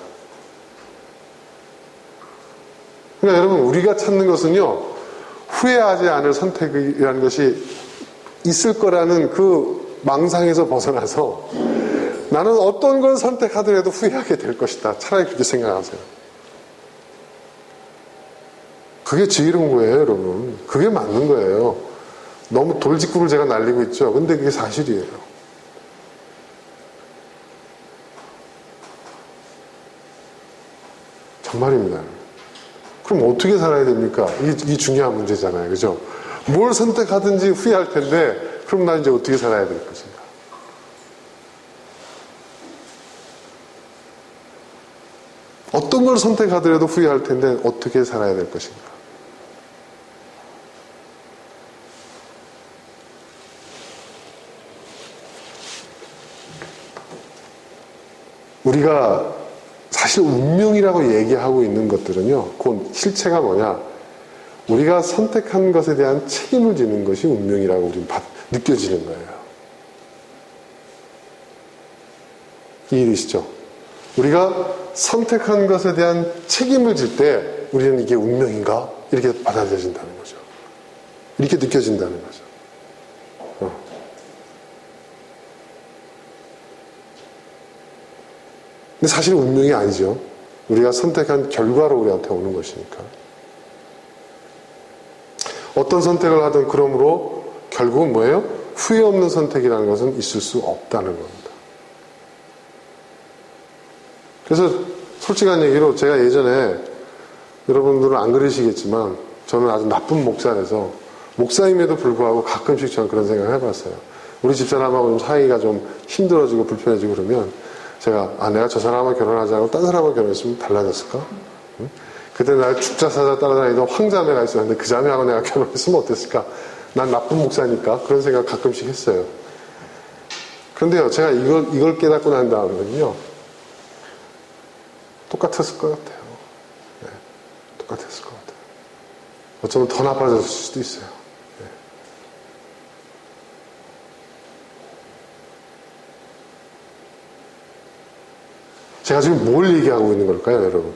그러니까 여러분, 우리가 찾는 것은요, 후회하지 않을 선택이라는 것이 있을 거라는 그 망상에서 벗어나서 나는 어떤 걸 선택하더라도 후회하게 될 것이다. 차라리 그렇게 생각하세요. 그게 지혜로운 거예요, 여러분. 그게 맞는 거예요. 너무 돌직구를 제가 날리고 있죠. 근데 그게 사실이에요. 정말입니다. 그럼 어떻게 살아야 됩니까? 이 중요한 문제잖아요. 그죠? 뭘 선택하든지 후회할 텐데, 그럼 난 이제 어떻게 살아야 될 것인가? 어떤 걸 선택하더라도 후회할 텐데, 어떻게 살아야 될 것인가? 우리가 사실 운명이라고 얘기하고 있는 것들은요, 그 실체가 뭐냐? 우리가 선택한 것에 대한 책임을 지는 것이 운명이라고 우리는 느껴지는 거예요. 이해되시죠? 우리가 선택한 것에 대한 책임을 질 때 우리는 이게 운명인가? 이렇게 받아들여진다는 거죠. 이렇게 느껴진다는 거죠. 근데 사실 운명이 아니죠. 우리가 선택한 결과로 우리한테 오는 것이니까. 어떤 선택을 하든 그러므로 결국은 뭐예요? 후회 없는 선택이라는 것은 있을 수 없다는 겁니다. 그래서 솔직한 얘기로 제가 예전에 여러분들은 안 그러시겠지만 저는 아주 나쁜 목사라서 목사임에도 불구하고 가끔씩 저는 그런 생각을 해봤어요. 우리 집사람하고 좀 사이가 좀 힘들어지고 불편해지고 그러면 제가 내가 저 사람하고 결혼하지 않고 딴 사람하고 결혼했으면 달라졌을까? 응? 그때 날 죽자 사자 따라다니던 황자매가 있었는데 그 자매하고 내가 결혼했으면 어땠을까? 난 나쁜 목사니까 그런 생각 가끔씩 했어요. 그런데요, 제가 이걸 깨닫고 난 다음에는요, 똑같았을 것 같아요. 네, 똑같았을 것 같아요. 어쩌면 더 나빠졌을 수도 있어요. 네. 제가 지금 뭘 얘기하고 있는 걸까요, 여러분?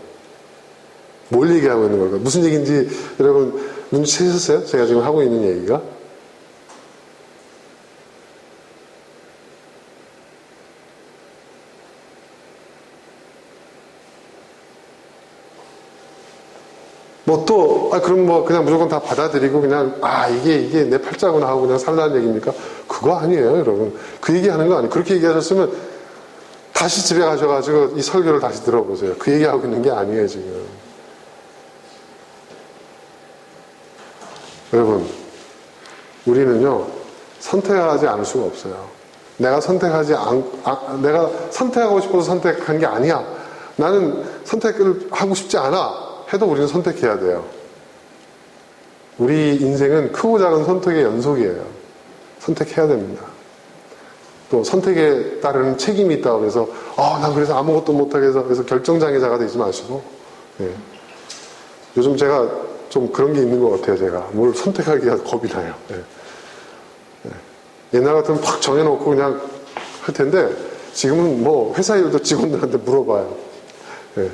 뭘 얘기하고 있는 걸까요? 무슨 얘기인지 여러분 눈치채셨어요? 제가 지금 하고 있는 얘기가? 그럼 그냥 무조건 다 받아들이고 그냥, 이게 내 팔자구나 하고 그냥 살라는 얘기입니까? 그거 아니에요, 여러분. 그 얘기 하는 거 아니에요. 그렇게 얘기하셨으면 다시 집에 가셔가지고 이 설교를 다시 들어보세요. 그 얘기하고 있는 게 아니에요, 지금. 여러분, 우리는요, 선택하지 않을 수가 없어요. 내가 선택하고 싶어서 선택한 게 아니야. 나는 선택을 하고 싶지 않아. 해도 우리는 선택해야 돼요. 우리 인생은 크고 작은 선택의 연속이에요. 선택해야 됩니다. 또 선택에 따르는 책임이 있다고 해서 난 그래서 아무것도 못하게 해서 그래서 결정장애자가 되지 마시고 예. 요즘 제가 좀 그런 게 있는 것 같아요. 제가 뭘 선택하기가 겁이 나요. 예. 예. 옛날 같으면 팍 정해놓고 그냥 할 텐데 지금은 뭐 회사 일도 직원들한테 물어봐요. 예.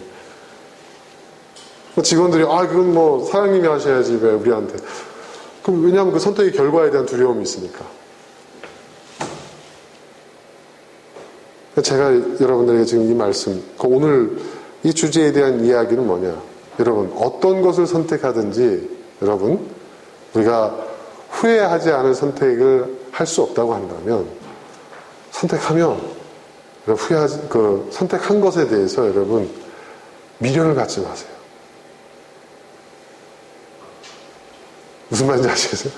직원들이 그건 뭐 사장님이 하셔야지 왜 우리한테. 그럼 왜냐하면 그 선택의 결과에 대한 두려움이 있으니까. 제가 여러분들에게 지금 이 말씀, 오늘 이 주제에 대한 이야기는 뭐냐. 여러분, 어떤 것을 선택하든지, 여러분, 우리가 후회하지 않을 선택을 할 수 없다고 한다면, 선택하면, 선택한 것에 대해서 여러분, 미련을 갖지 마세요. 무슨 말인지 아시겠어요?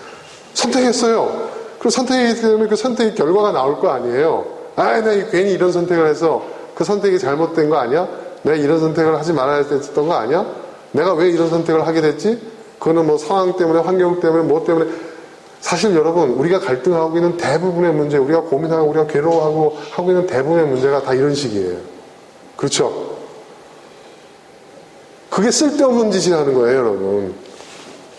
선택했어요. 그럼 선택이기 때문에 그 선택의 결과가 나올 거 아니에요. 내가 괜히 이런 선택을 해서 그 선택이 잘못된 거 아니야? 내가 이런 선택을 하지 말아야 됐던 거 아니야? 내가 왜 이런 선택을 하게 됐지? 그거는 뭐 상황 때문에, 환경 때문에, 뭐 때문에. 사실 여러분, 우리가 갈등하고 있는 대부분의 문제, 우리가 고민하고, 우리가 괴로워하고 하고 있는 대부분의 문제가 다 이런 식이에요. 그렇죠? 그게 쓸데없는 짓이라는 거예요, 여러분.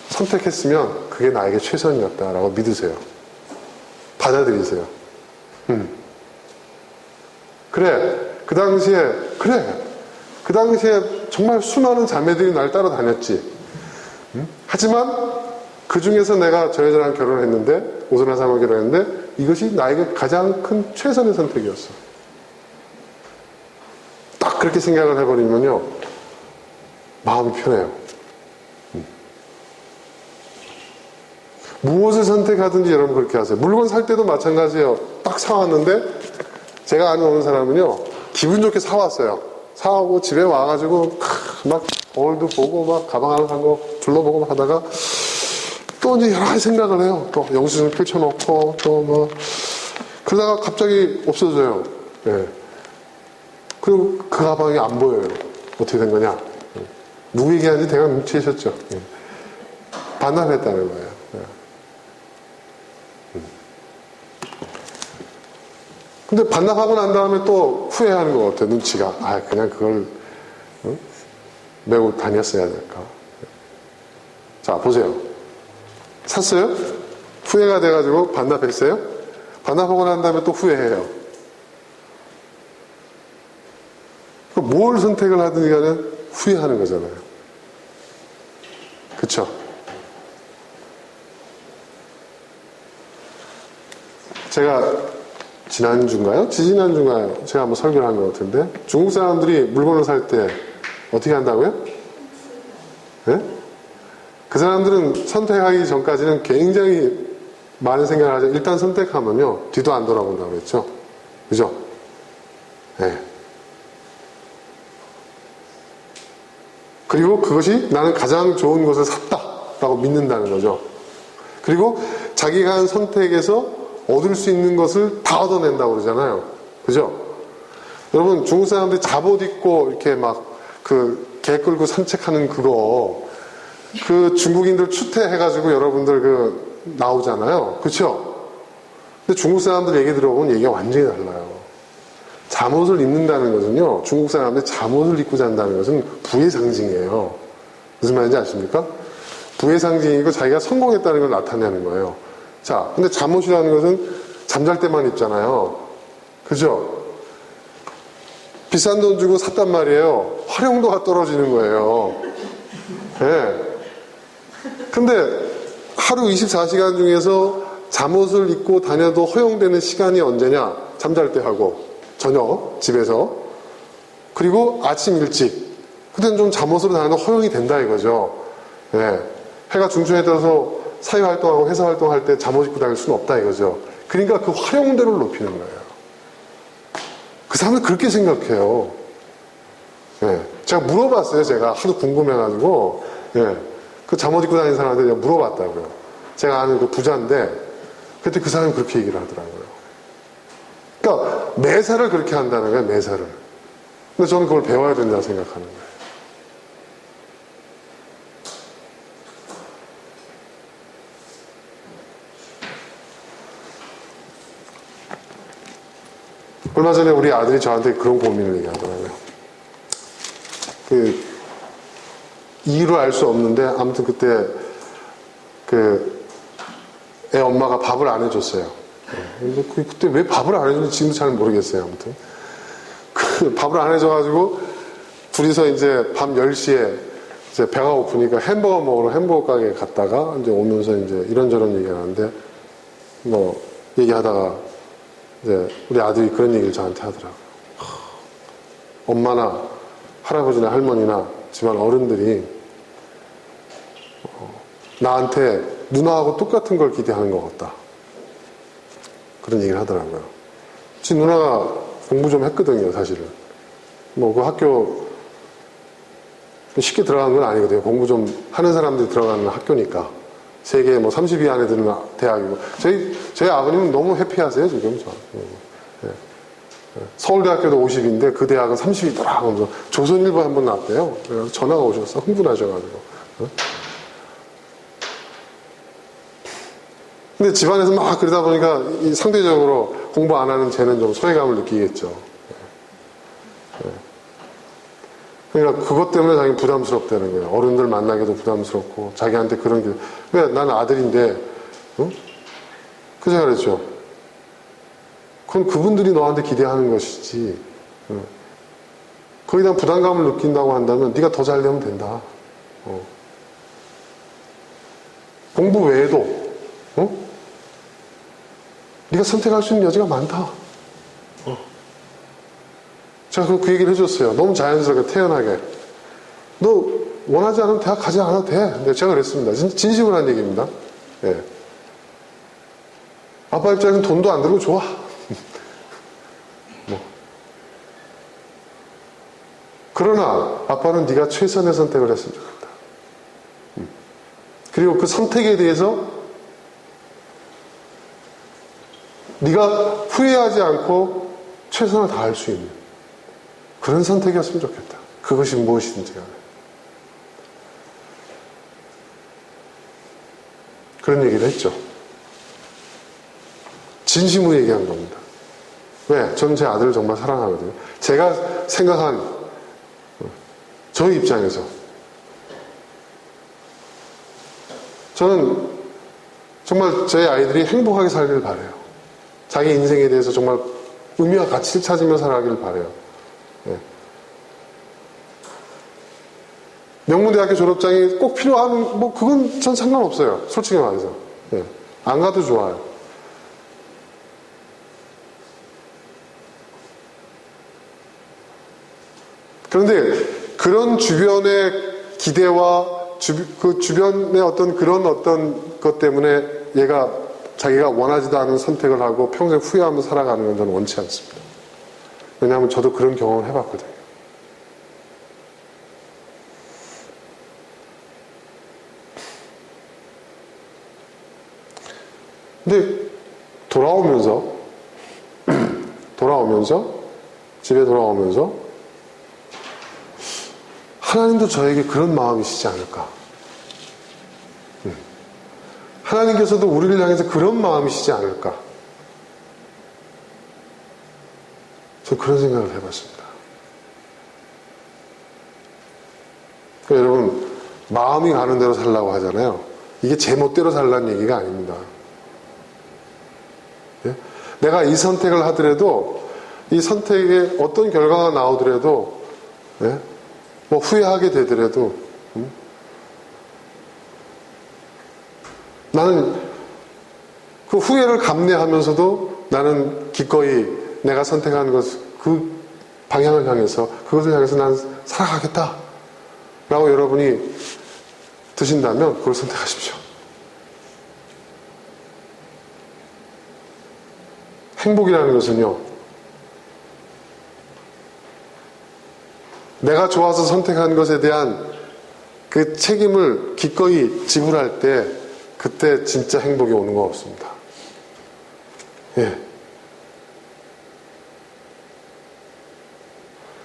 선택했으면 그게 나에게 최선이었다라고 믿으세요. 받아들이세요. 그 당시에 정말 수많은 자매들이 날 따라다녔지. 하지만 그 중에서 내가 저 여자랑 결혼했는데, 오선한 사람과 결혼했는데, 이것이 나에게 가장 큰 최선의 선택이었어. 딱 그렇게 생각을 해버리면요, 마음이 편해요. 무엇을 선택하든지 여러분 그렇게 하세요. 물건 살 때도 마찬가지예요. 딱 사왔는데, 제가 아는 어느 사람은요, 기분 좋게 사왔어요. 사오고 집에 와가지고 막 거울도 보고 막 가방 하나 산 거 둘러보고 하다가 또 이제 여러 가지 생각을 해요. 또 영수증 펼쳐놓고 또 뭐 그러다가 갑자기 없어져요. 예. 그리고 그 가방이 안 보여요. 어떻게 된 거냐? 누구 얘기하는지 대강 눈치채셨죠? 예. 반납했다는 거예요. 예. 근데 반납하고 난 다음에 또 후회하는 것 같아요. 눈치가. 그냥 그걸 메고 다녔어야 될까. 자, 보세요. 샀어요? 후회가 돼가지고 반납했어요? 반납하고 난 다음에 또 후회해요. 뭘 선택을 하든지 간에 후회하는 거잖아요. 그쵸? 제가 지난주인가요? 지지난주인가요? 제가 한번 설교를 한 것 같은데 중국 사람들이 물건을 살 때 어떻게 한다고요? 네? 그 사람들은 선택하기 전까지는 굉장히 많은 생각을 하죠. 일단 선택하면요 뒤도 안 돌아본다고 그랬죠. 그죠? 네. 그리고 그것이 나는 가장 좋은 것을 샀다라고 믿는다는 거죠. 그리고 자기가 한 선택에서 얻을 수 있는 것을 다 얻어낸다고 그러잖아요. 그죠? 여러분, 중국 사람들이 갑옷 입고 이렇게 막 개 끌고 산책하는 그 중국인들 추태해가지고 여러분들 나오잖아요. 그쵸? 근데 중국 사람들 얘기 들어보면 얘기가 완전히 달라요. 잠옷을 입는다는 것은요, 중국 사람들이 잠옷을 입고 잔다는 것은 부의 상징이에요. 무슨 말인지 아십니까? 부의 상징이고 자기가 성공했다는 걸 나타내는 거예요. 자, 근데 잠옷이라는 것은 잠잘 때만 입잖아요. 그죠? 비싼 돈 주고 샀단 말이에요. 활용도가 떨어지는 거예요. 예. 네. 근데 하루 24시간 중에서 잠옷을 입고 다녀도 허용되는 시간이 언제냐? 잠잘 때 하고, 저녁, 집에서. 그리고 아침 일찍. 그때는 좀 잠옷으로 다녀도 허용이 된다 이거죠. 예. 네. 해가 중천에 떠서 사회활동하고 회사활동할 때 잠옷 입고 다닐 수는 없다 이거죠. 그러니까 그 활용도를 높이는 거예요. 그 사람은 그렇게 생각해요. 예. 제가 물어봤어요. 제가 하도 궁금해가지고. 예. 그 잠옷 입고 다니는 사람한테 제가 물어봤다고요. 제가 아는 그 부자인데 그때 그 사람이 그렇게 얘기를 하더라고요. 그러니까 매사를 그렇게 한다는 거예요. 매사를. 근데 저는 그걸 배워야 된다고 생각하는 거예요. 얼마 전에 우리 아들이 저한테 그런 고민을 얘기하더라고요. 이유를 알 수 없는데 아무튼 그때 애 엄마가 밥을 안 해줬어요. 근데 그때 왜 밥을 안 해줬는지 지금도 잘 모르겠어요. 아무튼 밥을 안 해줘가지고 둘이서 이제 밤 10시에 이제 배가 고프니까 햄버거 먹으러 햄버거 가게에 갔다가 이제 오면서 이제 이런저런 얘기하는데 뭐 얘기하다가 이제 우리 아들이 그런 얘기를 저한테 하더라고요. 엄마나 할아버지나 할머니나 집안 어른들이 나한테 누나하고 똑같은 걸 기대하는 것 같다. 그런 얘기를 하더라고요. 지 누나가 공부 좀 했거든요, 사실은. 뭐 그 학교 쉽게 들어간 건 아니거든요. 공부 좀 하는 사람들이 들어가는 학교니까. 세계 뭐 30위 안에 드는 대학이고. 저희 아버님은 너무 해피하세요, 지금. 예. 서울대학교도 50인데 그 대학은 30위더라 하면서 조선일보 한번 나왔대요. 그래서 전화가 오셨어. 흥분하셔가지고. 근데 집안에서 막 그러다 보니까 상대적으로 공부 안 하는 쟤는 좀 소외감을 느끼겠죠. 그러니까 그것 때문에 자기 부담스럽다는 거예요. 어른들 만나기도 부담스럽고 자기한테 그런 게 왜 나는 아들인데 응? 그 제가 그랬죠. 그건 그분들이 너한테 기대하는 것이지 거기에 대한 부담감을 느낀다고 한다면 네가 더 잘 되면 된다. 공부 외에도 네가 선택할 수 있는 여지가 많다. 제가 그 얘기를 해줬어요. 너무 자연스럽게 태연하게. 너 원하지 않으면 대학 가지 않아도 돼. 근데 제가 그랬습니다. 진심으로 한 얘기입니다. 예. 아빠 입장에서는 돈도 안 들고 좋아. 뭐. 그러나 아빠는 네가 최선의 선택을 했으면 좋겠다. 그리고 그 선택에 대해서 네가 후회하지 않고 최선을 다할 수 있는 그런 선택이었으면 좋겠다. 그것이 무엇이든지 간에. 그런 얘기를 했죠. 진심으로 얘기한 겁니다. 왜? 저는 제 아들을 정말 사랑하거든요. 제가 생각한 저희 입장에서 저는 정말 저희 아이들이 행복하게 살기를 바라요. 자기 인생에 대해서 정말 의미와 가치를 찾으며 살아가기를 바라요. 예. 명문대학교 졸업장이 꼭 필요한 뭐 그건 전 상관없어요. 솔직히 말해서. 예. 안 가도 좋아요. 그런데 그런 주변의 기대와 그 주변의 그런 어떤 것 때문에 얘가 자기가 원하지도 않은 선택을 하고 평생 후회하면서 살아가는 건 저는 원치 않습니다. 왜냐하면 저도 그런 경험을 해봤거든요. 근데 집에 돌아오면서 하나님도 저에게 그런 마음이시지 않을까. 하나님께서도 우리를 향해서 그런 마음이시지 않을까. 저 그런 생각을 해봤습니다. 그러니까 여러분, 마음이 가는 대로 살라고 하잖아요. 이게 제 멋대로 살라는 얘기가 아닙니다. 예? 내가 이 선택을 하더라도 이 선택에 어떤 결과가 나오더라도 예? 뭐 후회하게 되더라도 나는 그 후회를 감내하면서도 나는 기꺼이 내가 선택한 그 방향을 향해서 그것을 향해서 난 살아가겠다 라고 여러분이 드신다면 그걸 선택하십시오. 행복이라는 것은요, 내가 좋아서 선택한 것에 대한 그 책임을 기꺼이 지불할 때 그때 진짜 행복이 오는 거 없습니다. 예.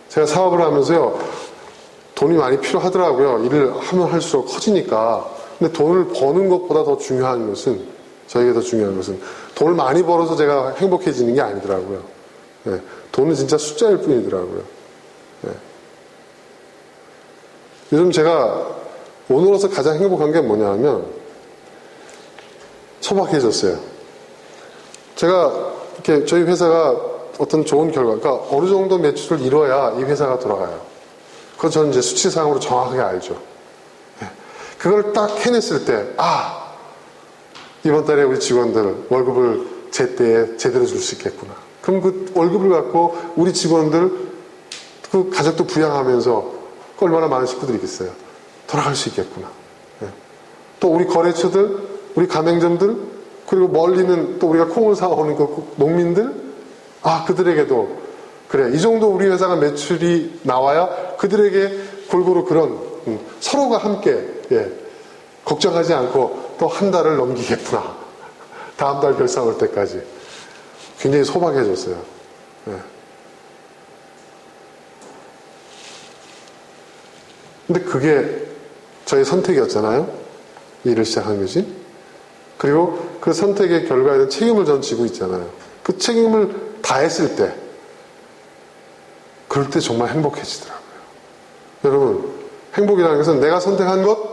제가 사업을 하면서요, 돈이 많이 필요하더라고요. 일을 하면 할수록 커지니까. 근데 돈을 버는 것보다 더 중요한 것은, 저에게 더 중요한 것은 돈을 많이 벌어서 제가 행복해지는 게 아니더라고요. 예, 돈은 진짜 숫자일 뿐이더라고요. 예. 요즘 제가 오늘로서 가장 행복한 게 뭐냐 하면 소박해졌어요. 제가 이렇게 저희 회사가 어떤 좋은 결과가 어느 정도 매출을 이뤄야 이 회사가 돌아가요. 그건 저는 이제 수치상으로 정확하게 알죠. 예. 그걸 딱 해냈을 때, 이번 달에 우리 직원들 월급을 제때에 제대로 줄 수 있겠구나. 그럼 그 월급을 갖고 우리 직원들 그 가족도 부양하면서 얼마나 많은 식구들이 있겠어요. 돌아갈 수 있겠구나. 예. 또 우리 거래처들, 우리 가맹점들, 그리고 멀리는 또 우리가 콩을 사오는 그 농민들, 그들에게도 그래, 이 정도 우리 회사가 매출이 나와야 그들에게 골고루 그런 서로가 함께 걱정하지 않고 또 한 달을 넘기겠구나. 다음 달 결산 올 때까지. 굉장히 소박해졌어요. 예. 근데 그게 저의 선택이었잖아요. 일을 시작한 것이. 그리고 그 선택의 결과에 대한 책임을 전 지고 있잖아요. 그 책임을 다했을 때, 그럴 때 정말 행복해지더라고요. 여러분, 행복이라는 것은 내가 선택한 것,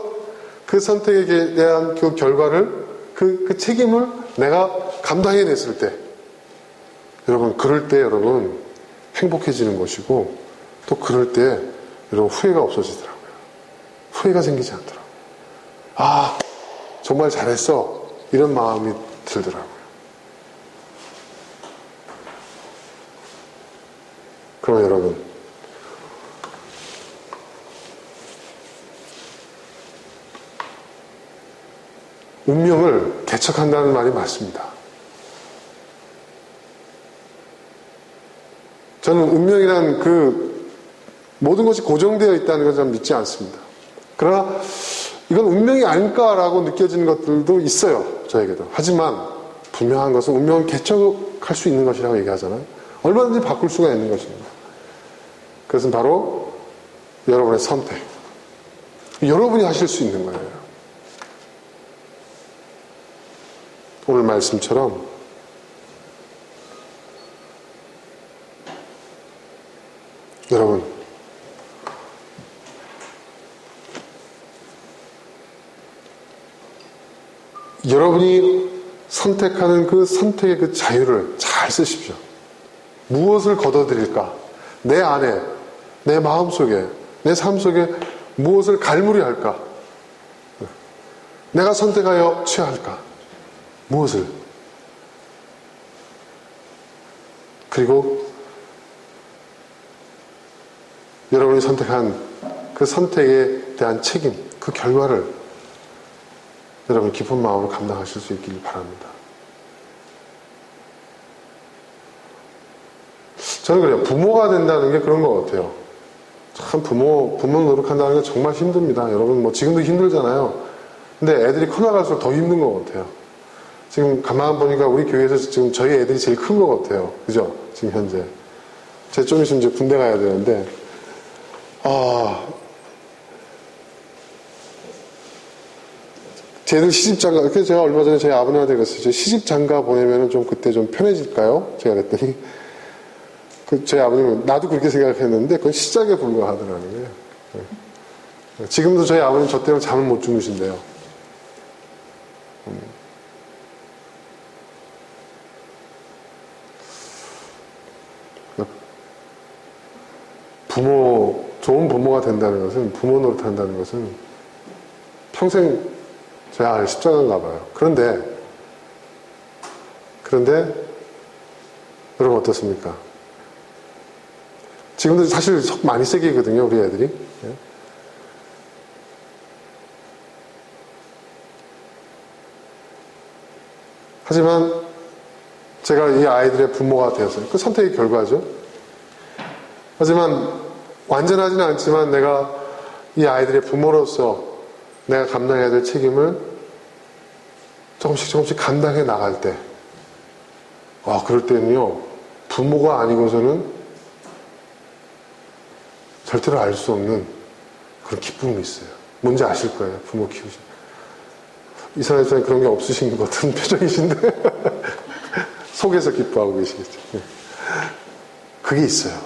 그 선택에 대한 그 결과를, 그 책임을 내가 감당해냈을 때, 여러분, 그럴 때 여러분, 행복해지는 것이고, 또 그럴 때 여러분, 후회가 없어지더라고요. 후회가 생기지 않더라고요. 정말 잘했어. 이런 마음이 들더라고요. 그러면 여러분, 운명을 개척한다는 말이 맞습니다. 저는 운명이란 그 모든 것이 고정되어 있다는 것을 저는 믿지 않습니다. 그러나 이건 운명이 아닐까라고 느껴지는 것들도 있어요. 저에게도. 하지만 분명한 것은 운명을 개척할 수 있는 것이라고 얘기하잖아요. 얼마든지 바꿀 수가 있는 것입니다. 그것은 바로 여러분의 선택. 여러분이 하실 수 있는 거예요. 오늘 말씀처럼 여러분, 여러분이 선택하는 그 선택의 그 자유를 잘 쓰십시오. 무엇을 거둬들일까? 내 안에, 내 마음속에, 내 삶 속에 무엇을 갈무리할까? 내가 선택하여 취할까? 무엇을? 그리고 여러분이 선택한 그 선택에 대한 책임, 그 결과를 여러분 기쁜 마음으로 감당하실 수 있길 바랍니다. 저는 그래요. 부모가 된다는 게 그런 것 같아요. 참 부모 노력한다는 게 정말 힘듭니다. 여러분 뭐 지금도 힘들잖아요. 근데 애들이 커나갈수록 더 힘든 것 같아요. 지금 가만 보니까 우리 교회에서 지금 저희 애들이 제일 큰 것 같아요. 그죠? 지금 현재. 제가 좀 있으면 이제 군대 가야 되는데, 쟤들 시집장가, 그래서 제가 얼마 전에 저희 아버님한테 그랬어요. 시집장가 보내면 좀 그때 좀 편해질까요? 제가 그랬더니, 저희 아버님은 나도 그렇게 생각했는데, 그건 시작에 불과하더라는 거예요. 지금도 저희 아버님 저 때문에 잠을 못 주무신대요. 좋은 부모가 된다는 것은, 부모 노릇한다는 것은 평생 제 안에 십자가인가 봐요. 그런데, 여러분 어떻습니까? 지금도 사실 속 많이 세게거든요, 우리 애들이. 예? 하지만 제가 이 아이들의 부모가 되었어요. 그 선택의 결과죠. 하지만 완전하지는 않지만 내가 이 아이들의 부모로서 내가 감당해야 될 책임을 조금씩 감당해 나갈 때, 그럴 때는요, 부모가 아니고서는 절대로 알 수 없는 그런 기쁨이 있어요. 뭔지 아실 거예요, 부모 키우신. 이사회에서는 그런 게 없으신 것 같은 표정이신데, 속에서 기뻐하고 계시겠죠. 그게 있어요.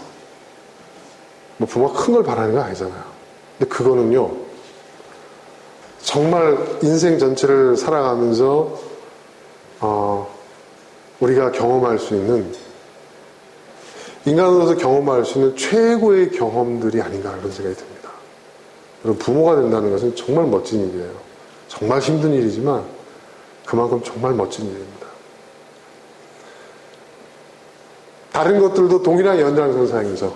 뭐 부모가 큰 걸 바라는 건 아니잖아요. 근데 그거는요, 정말 인생 전체를 살아가면서 우리가 경험할 수 있는, 인간으로서 경험할 수 있는 최고의 경험들이 아닌가 그런 생각이 듭니다. 여러분, 부모가 된다는 것은 정말 멋진 일이에요. 정말 힘든 일이지만 그만큼 정말 멋진 일입니다. 다른 것들도 동일한 연장선상에서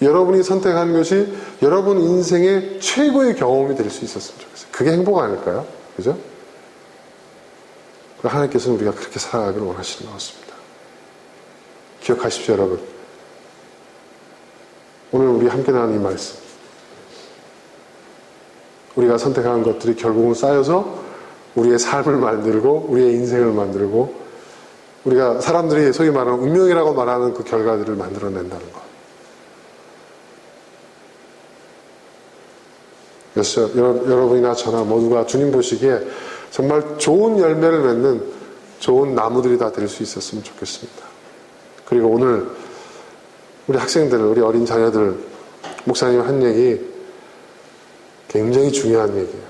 여러분이 선택한 것이 여러분 인생의 최고의 경험이 될 수 있었으면 좋겠어요. 그게 행복 아닐까요? 그죠? 하나님께서는 우리가 그렇게 살아가기를 원하시는 것 같습니다. 기억하십시오, 여러분. 오늘 우리 함께 나눈 이 말씀. 우리가 선택한 것들이 결국은 쌓여서 우리의 삶을 만들고 우리의 인생을 만들고 우리가 사람들이 소위 말하는 운명이라고 말하는 그 결과들을 만들어낸다는 것. 그래서 여러분이나 저나 모두가 주님 보시기에 정말 좋은 열매를 맺는 좋은 나무들이 다 될 수 있었으면 좋겠습니다. 그리고 오늘 우리 학생들, 우리 어린 자녀들, 목사님 한 얘기 굉장히 중요한 얘기예요.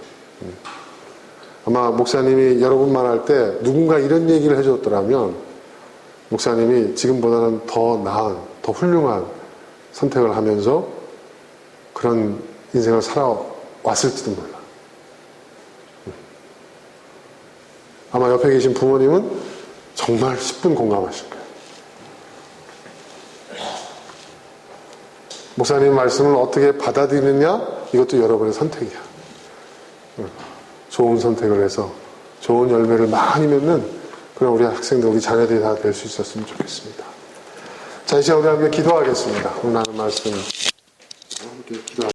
아마 목사님이 여러분만 할 때 누군가 이런 얘기를 해줬더라면 목사님이 지금보다는 더 나은, 더 훌륭한 선택을 하면서 그런 인생을 살아왔을지도 몰라. 아마 옆에 계신 부모님은 정말 10분 공감하실 거예요. 목사님 말씀을 어떻게 받아들이느냐? 이것도 여러분의 선택이야. 좋은 선택을 해서 좋은 열매를 많이 맺는 그런 우리 학생들, 우리 자녀들이 다 될 수 있었으면 좋겠습니다. 자, 이 시간 우리 함께 기도하겠습니다. 오늘 나눈 말씀 함께 기도하겠습니다.